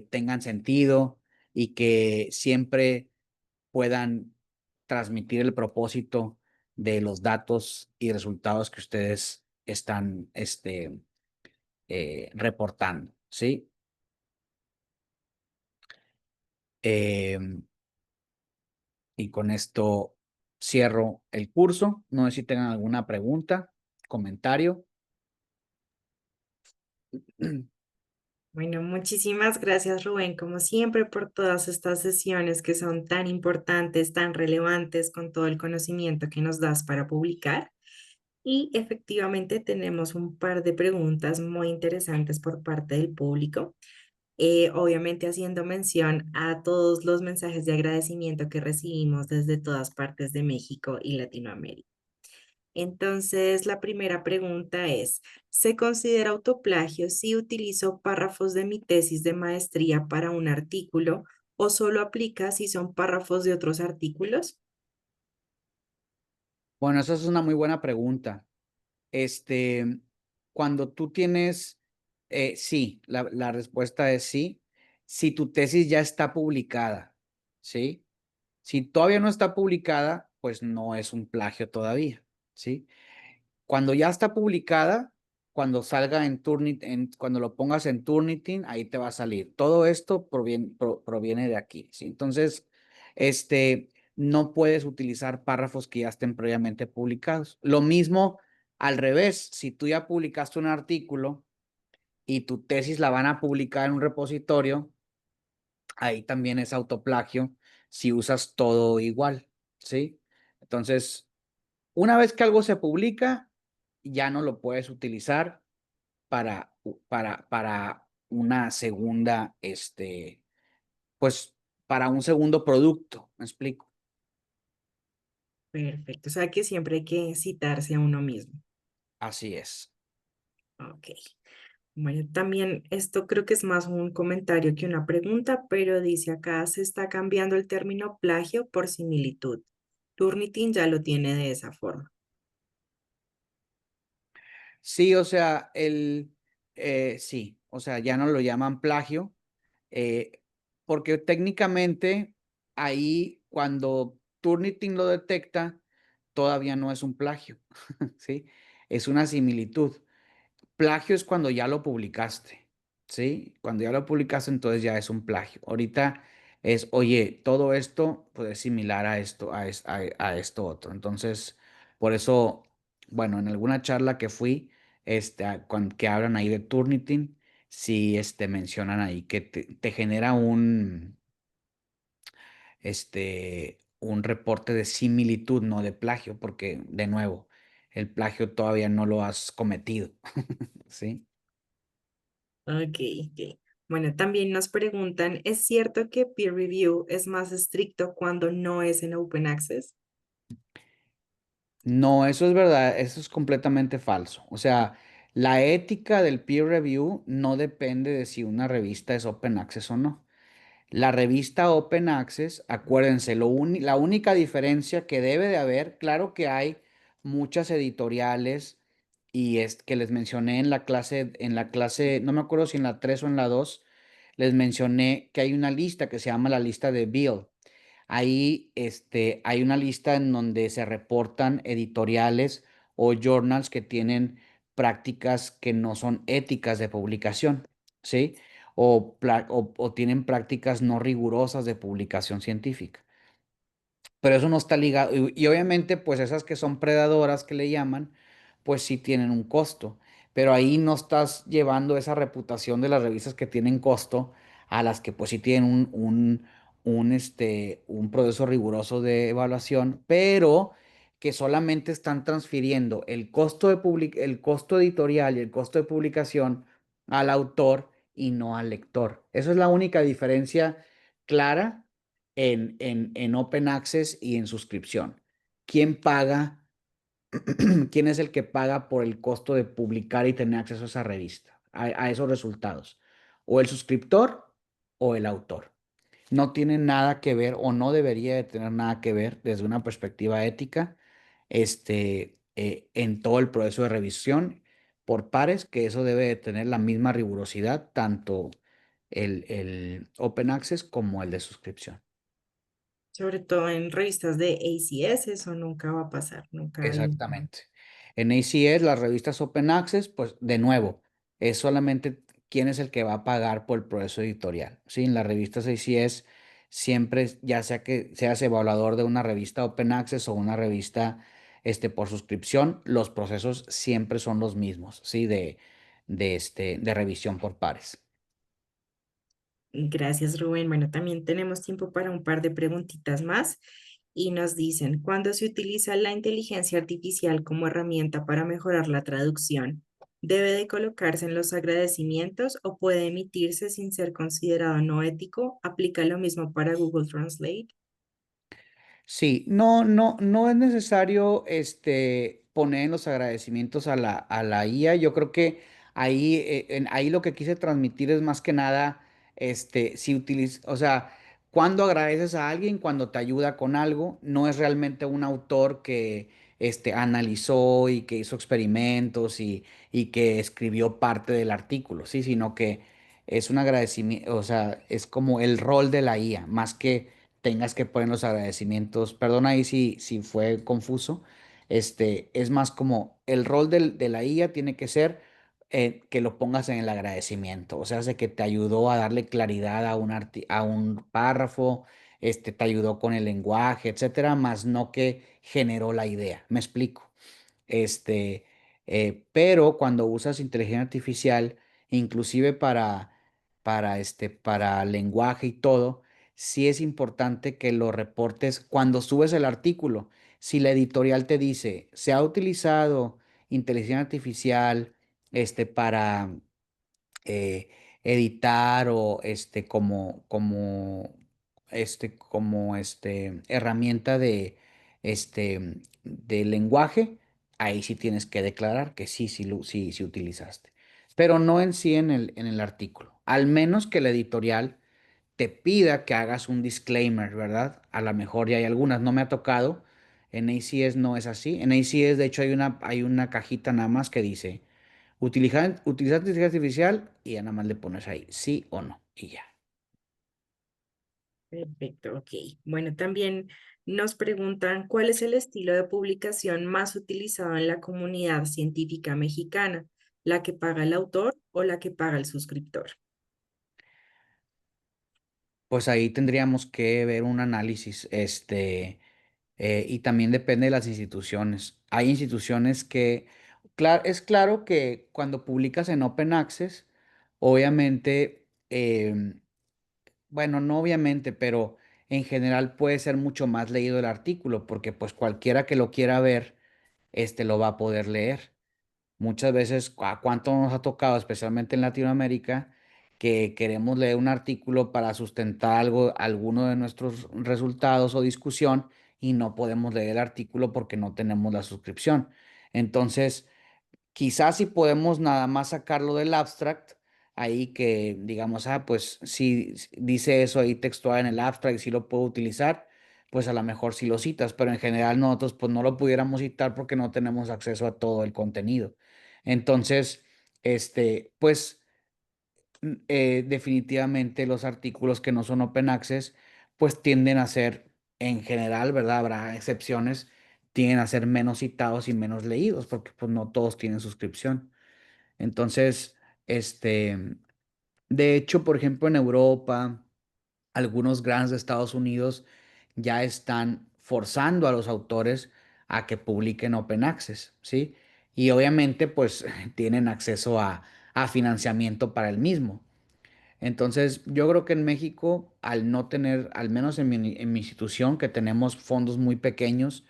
tengan sentido y que siempre puedan transmitir el propósito de los datos y resultados que ustedes están reportando, ¿sí? Em, Y con esto cierro el curso. No sé si tengan alguna pregunta, comentario. Bueno, muchísimas gracias, Rubén, como siempre, por todas estas sesiones que son tan importantes, tan relevantes, con todo el conocimiento que nos das para publicar. Y efectivamente tenemos un par de preguntas muy interesantes por parte del público, obviamente haciendo mención a todos los mensajes de agradecimiento que recibimos desde todas partes de México y Latinoamérica. Entonces, la primera pregunta es, ¿se considera autoplagio si utilizo párrafos de mi tesis de maestría para un artículo o solo aplica si son párrafos de otros artículos? Bueno, esa es una muy buena pregunta. Este, Cuando tú tienes, sí, la respuesta es sí. Si tu tesis ya está publicada, ¿sí? Si todavía no está publicada, pues no es un plagio todavía, ¿sí? Cuando ya está publicada, cuando salga en Turnitin, cuando lo pongas en Turnitin, ahí te va a salir. Todo esto proviene de aquí, ¿sí? Entonces, no puedes utilizar párrafos que ya estén previamente publicados. Lo mismo al revés, si tú ya publicaste un artículo y tu tesis la van a publicar en un repositorio, ahí también es autoplagio si usas todo igual, ¿sí? Entonces, una vez que algo se publica, ya no lo puedes utilizar para una segunda, pues, para un segundo producto, ¿me explico? Perfecto. O sea que siempre hay que citarse a uno mismo. Así es. Ok. Bueno, también esto creo que es más un comentario que una pregunta, pero dice acá se está cambiando el término plagio por similitud. Turnitin ya lo tiene de esa forma. Sí, o sea, sí, o sea, ya no lo llaman plagio, eh, porque técnicamente ahí cuando Turnitin lo detecta, todavía no es un plagio, ¿sí? Es una similitud. Plagio es cuando ya lo publicaste, ¿sí? Cuando ya lo publicaste, entonces ya es un plagio. Ahorita es, oye, todo esto pues, es similar a esto, a esto otro. Entonces, por eso, bueno, en alguna charla que fui, que hablan ahí de Turnitin, sí, mencionan ahí que te genera un reporte de similitud, no de plagio, porque, de nuevo, el plagio todavía no lo has cometido, ¿sí? Ok, ok. Bueno, también nos preguntan, ¿es cierto que peer review es más estricto cuando no es en open access? No, eso es verdad, eso es completamente falso. O sea, la ética del peer review no depende de si una revista es open access o no. La revista open access, acuérdense, la única diferencia que debe de haber, claro que hay muchas editoriales y es que les mencioné en la clase, no me acuerdo si en la 3 o en la 2 les mencioné que hay una lista que se llama la lista de Bill. Ahí hay una lista en donde se reportan editoriales o journals que tienen prácticas que no son éticas de publicación, ¿sí? O tienen prácticas no rigurosas de publicación científica. Pero eso no está ligado. Y obviamente, pues esas que son predadoras que le llaman, pues sí tienen un costo. Pero ahí no estás llevando esa reputación de las revistas que tienen costo a las que pues sí tienen un proceso riguroso de evaluación, pero que solamente están transfiriendo el costo editorial y el costo de publicación al autor y no al lector. Esa es la única diferencia clara en Open Access y en suscripción. ¿Quién paga? ¿Quién es el que paga por el costo de publicar y tener acceso a esa revista, a esos resultados? ¿O el suscriptor o el autor? No tiene nada que ver o no debería de tener nada que ver desde una perspectiva ética, en todo el proceso de revisión por pares, que eso debe de tener la misma rigurosidad, tanto el Open Access como el de suscripción. Sobre todo en revistas de ACS, eso nunca va a pasar, nunca hay. Exactamente. En ACS, las revistas Open Access, pues de nuevo, es solamente quién es el que va a pagar por el proceso editorial. Sí, en las revistas ACS siempre, ya sea que seas evaluador de una revista Open Access o una revista por suscripción, los procesos siempre son los mismos, ¿sí? De revisión por pares. Gracias, Rubén. Bueno, también tenemos tiempo para un par de preguntitas más y nos dicen, ¿cuándo se utiliza la inteligencia artificial como herramienta para mejorar la traducción? ¿Debe de colocarse en los agradecimientos o puede emitirse sin ser considerado no ético? ¿Aplica lo mismo para Google Translate? Sí, no es necesario poner en los agradecimientos a la IA. Yo creo que ahí lo que quise transmitir es más que nada, si o sea, cuando agradeces a alguien, cuando te ayuda con algo, no es realmente un autor que analizó y que hizo experimentos y que escribió parte del artículo, sí, sino que es un agradecimiento, o sea, es como el rol de la IA, más que tengas que poner los agradecimientos. Perdona ahí si fue confuso. Es más como el rol de la IA tiene que ser que lo pongas en el agradecimiento. O sea, hace que te ayudó a darle claridad a a un párrafo, te ayudó con el lenguaje, etcétera, más no que generó la idea. ¿Me explico? Este, pero cuando usas inteligencia artificial, inclusive para lenguaje y todo, sí es importante que lo reportes cuando subes el artículo. Si la editorial te dice, se ha utilizado inteligencia artificial, para eh, editar o como herramienta de lenguaje, ahí sí tienes que declarar que sí, sí utilizaste. Pero no en sí en el artículo. Al menos que la editorial te pida que hagas un disclaimer, ¿verdad? A lo mejor ya hay algunas, no me ha tocado. En ACS no es así. En ACS, de hecho, hay una cajita nada más que dice utilizar inteligencia artificial y ya nada más le pones ahí sí o no y ya. Perfecto, ok. Bueno, también nos preguntan cuál es el estilo de publicación más utilizado en la comunidad científica mexicana, la que paga el autor o la que paga el suscriptor. Pues ahí tendríamos que ver un análisis, y también depende de las instituciones. Hay instituciones que, es claro que cuando publicas en Open Access, obviamente, bueno, no obviamente, pero en general puede ser mucho más leído el artículo, porque pues cualquiera que lo quiera ver, lo va a poder leer. Muchas veces, ¿a cuánto nos ha tocado, especialmente en Latinoamérica, que queremos leer un artículo para sustentar alguno de nuestros resultados o discusión y no podemos leer el artículo porque no tenemos la suscripción? Entonces, quizás si podemos nada más sacarlo del abstract, ahí que digamos, pues si dice eso ahí textual en el abstract y si lo puedo utilizar, pues a lo mejor sí lo citas, pero en general nosotros pues no lo pudiéramos citar porque no tenemos acceso a todo el contenido. Entonces, pues definitivamente los artículos que no son open access, pues tienden a ser, en general, ¿verdad? Habrá excepciones, tienden a ser menos citados y menos leídos, porque pues no todos tienen suscripción. Entonces, de hecho, por ejemplo, en Europa, algunos grants de Estados Unidos ya están forzando a los autores a que publiquen open access, ¿sí? Y obviamente, pues tienen acceso a financiamiento para el mismo. Entonces, yo creo que en México, al no tener, al menos en mi institución, que tenemos fondos muy pequeños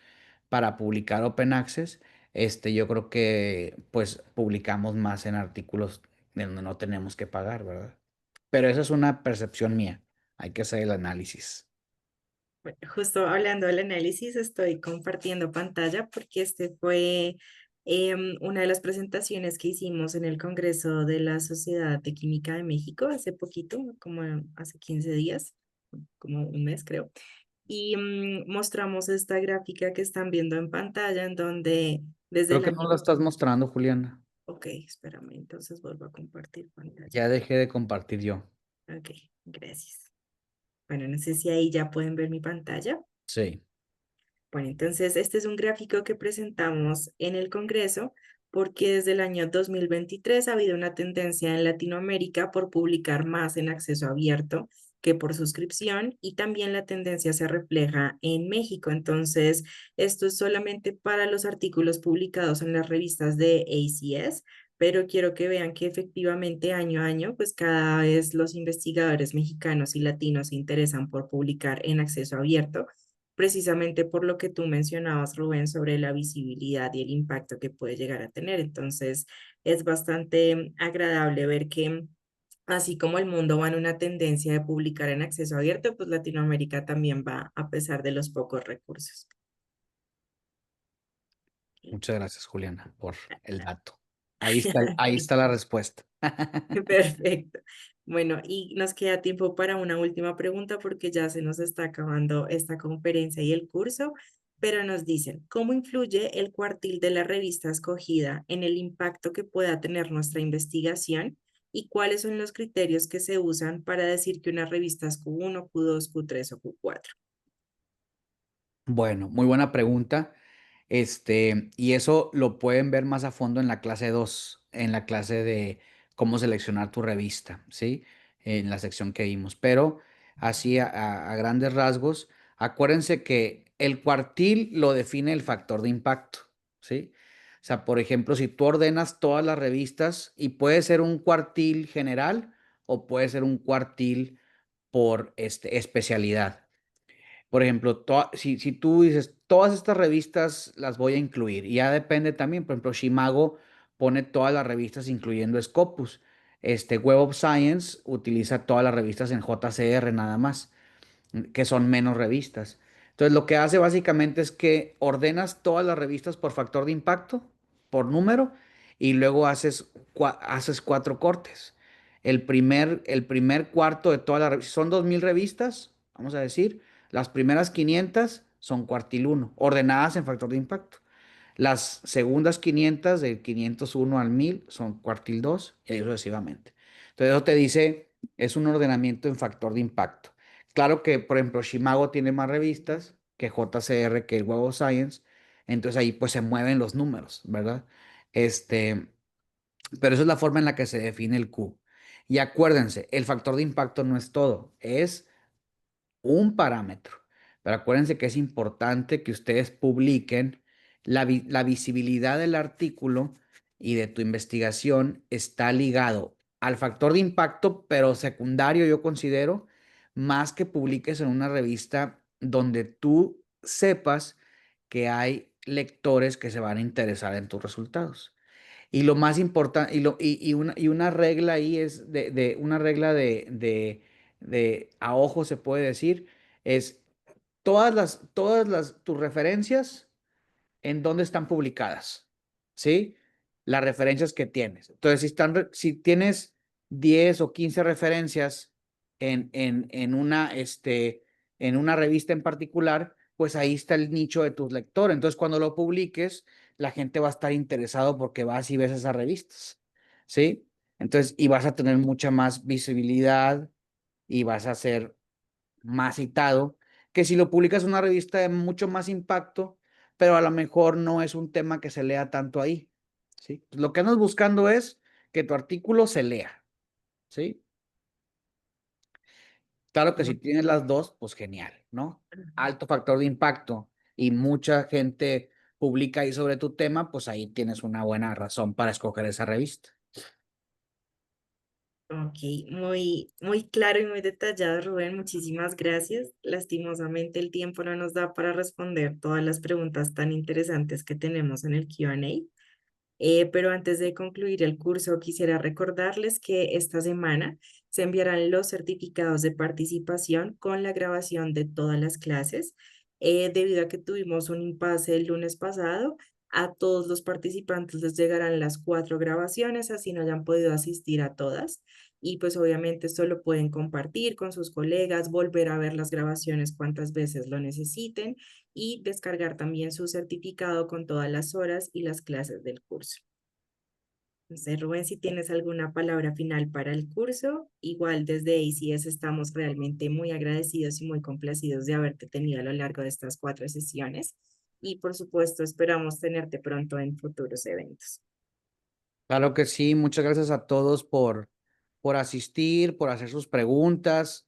para publicar Open Access, yo creo que pues publicamos más en artículos de donde no tenemos que pagar, ¿verdad? Pero esa es una percepción mía. Hay que hacer el análisis. Bueno, justo hablando del análisis, estoy compartiendo pantalla porque este fue una de las presentaciones que hicimos en el Congreso de la Sociedad de Química de México hace poquito, como hace 15 días, como un mes creo. Y mostramos esta gráfica que están viendo en pantalla en donde desde Creo el que no año... lo estás mostrando, Juliana. Ok, espérame, entonces vuelvo a compartir pantalla. Ya dejé de compartir yo. Ok, gracias. Bueno, no sé si ahí ya pueden ver mi pantalla. Sí. Bueno, entonces este es un gráfico que presentamos en el Congreso porque desde el año 2023 ha habido una tendencia en Latinoamérica por publicar más en acceso abierto que por suscripción y también la tendencia se refleja en México. Entonces, esto es solamente para los artículos publicados en las revistas de ACS, pero quiero que vean que efectivamente año a año, pues cada vez los investigadores mexicanos y latinos se interesan por publicar en acceso abierto precisamente por lo que tú mencionabas, Rubén, sobre la visibilidad y el impacto que puede llegar a tener. Entonces, es bastante agradable ver que así como el mundo va en una tendencia de publicar en acceso abierto, pues Latinoamérica también va a pesar de los pocos recursos. Muchas gracias, Juliana, por el dato. Ahí está la respuesta. Perfecto. Bueno, y nos queda tiempo para una última pregunta porque ya se nos está acabando esta conferencia y el curso, pero nos dicen, ¿cómo influye el cuartil de la revista escogida en el impacto que pueda tener nuestra investigación y cuáles son los criterios que se usan para decir que una revista es Q1, Q2, Q3 o Q4? Bueno, muy buena pregunta. Y eso lo pueden ver más a fondo en la clase 2, en la clase de cómo seleccionar tu revista, ¿sí? En la sección que vimos. Pero así a grandes rasgos, acuérdense que el cuartil lo define el factor de impacto, ¿sí? O sea, por ejemplo, si tú ordenas todas las revistas y puede ser un cuartil general o puede ser un cuartil por especialidad. Por ejemplo, si tú dices, todas estas revistas las voy a incluir, y ya depende también, por ejemplo, Shimago pone todas las revistas incluyendo Scopus. Web of Science utiliza todas las revistas en JCR nada más, que son menos revistas. Entonces, lo que hace básicamente es que ordenas todas las revistas por factor de impacto, por número, y luego haces cuatro cortes. El primer cuarto de todas las revistas, son 2000 revistas, vamos a decir, las primeras 500 son cuartil uno ordenadas en factor de impacto. Las segundas 500, del 501 al 1000, son cuartil 2 y ahí sucesivamente. Entonces, eso te dice, es un ordenamiento en factor de impacto. Claro que, por ejemplo, Shimago tiene más revistas que JCR, que el Web of Science, entonces ahí pues se mueven los números, ¿verdad? Este, pero esa es la forma en la que se define el Q. Y acuérdense, el factor de impacto no es todo, es un parámetro. Pero acuérdense que es importante que ustedes publiquen la visibilidad del artículo y de tu investigación está ligado al factor de impacto, pero secundario yo considero, más que publiques en una revista donde tú sepas que hay lectores que se van a interesar en tus resultados. Y lo más importante, y una regla ahí es una regla de a ojo se puede decir, es tus referencias en dónde están publicadas, ¿sí? Las referencias que tienes. Entonces, si tienes 10 o 15 referencias en una revista en particular, pues ahí está el nicho de tus lectores. Entonces, cuando lo publiques, la gente va a estar interesado porque vas y ves esas revistas, ¿sí? Entonces, y vas a tener mucha más visibilidad y vas a ser más citado, que si lo publicas en una revista de mucho más impacto, pero a lo mejor no es un tema que se lea tanto ahí, ¿sí? Pues lo que andas buscando es que tu artículo se lea, ¿sí? Claro que si tienes las dos, pues genial, ¿no? Alto factor de impacto y mucha gente publica ahí sobre tu tema, pues ahí tienes una buena razón para escoger esa revista. Ok, muy, muy claro y muy detallado, Rubén. Muchísimas gracias. Lastimosamente el tiempo no nos da para responder todas las preguntas tan interesantes que tenemos en el Q&A. Pero antes de concluir el curso, quisiera recordarles que esta semana se enviarán los certificados de participación con la grabación de todas las clases. Debido a que tuvimos un impasse el lunes pasado, a todos los participantes les llegarán las 4 grabaciones, así no hayan podido asistir a todas. Y pues obviamente esto lo pueden compartir con sus colegas, volver a ver las grabaciones cuantas veces lo necesiten y descargar también su certificado con todas las horas y las clases del curso. No sé, Rubén, si tienes alguna palabra final para el curso, igual desde ACS estamos realmente muy agradecidos y muy complacidos de haberte tenido a lo largo de estas 4 sesiones y por supuesto esperamos tenerte pronto en futuros eventos. Claro que sí, muchas gracias a todos por asistir, por hacer sus preguntas,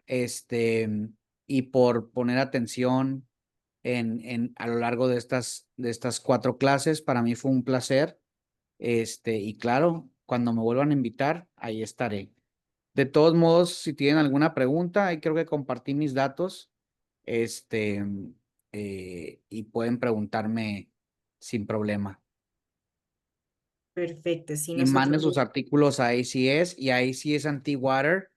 este, y por poner atención a lo largo de estas 4 clases. Para mí fue un placer, y claro, cuando me vuelvan a invitar, ahí estaré. De todos modos, si tienen alguna pregunta, ahí creo que compartí mis datos, este, y pueden preguntarme sin problema. Perfecto, sí, Y manden nosotros. sus artículos a ACS y a ACS Anti-Water,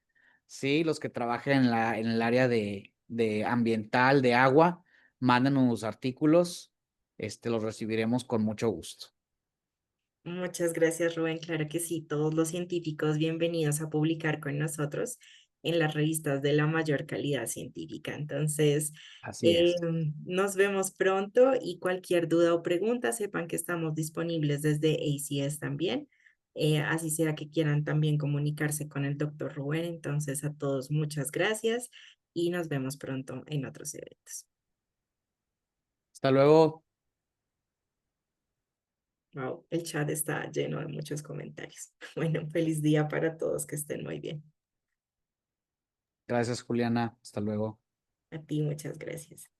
sí, los que trabajen en el área de ambiental, de agua, mándenos sus artículos, los recibiremos con mucho gusto. Muchas gracias, Rubén. Claro que sí, todos los científicos bienvenidos a publicar con nosotros en las revistas de la mayor calidad científica. Entonces, Así eh, es. nos vemos pronto y cualquier duda o pregunta, sepan que estamos disponibles desde ACS también. Así sea que quieran también comunicarse con el doctor Rubén. Entonces, a todos muchas gracias y nos vemos pronto en otros eventos. Hasta luego. Wow, el chat está lleno de muchos comentarios. Bueno, feliz día para todos, que estén muy bien. Gracias, Juliana. Hasta luego. A ti, muchas gracias.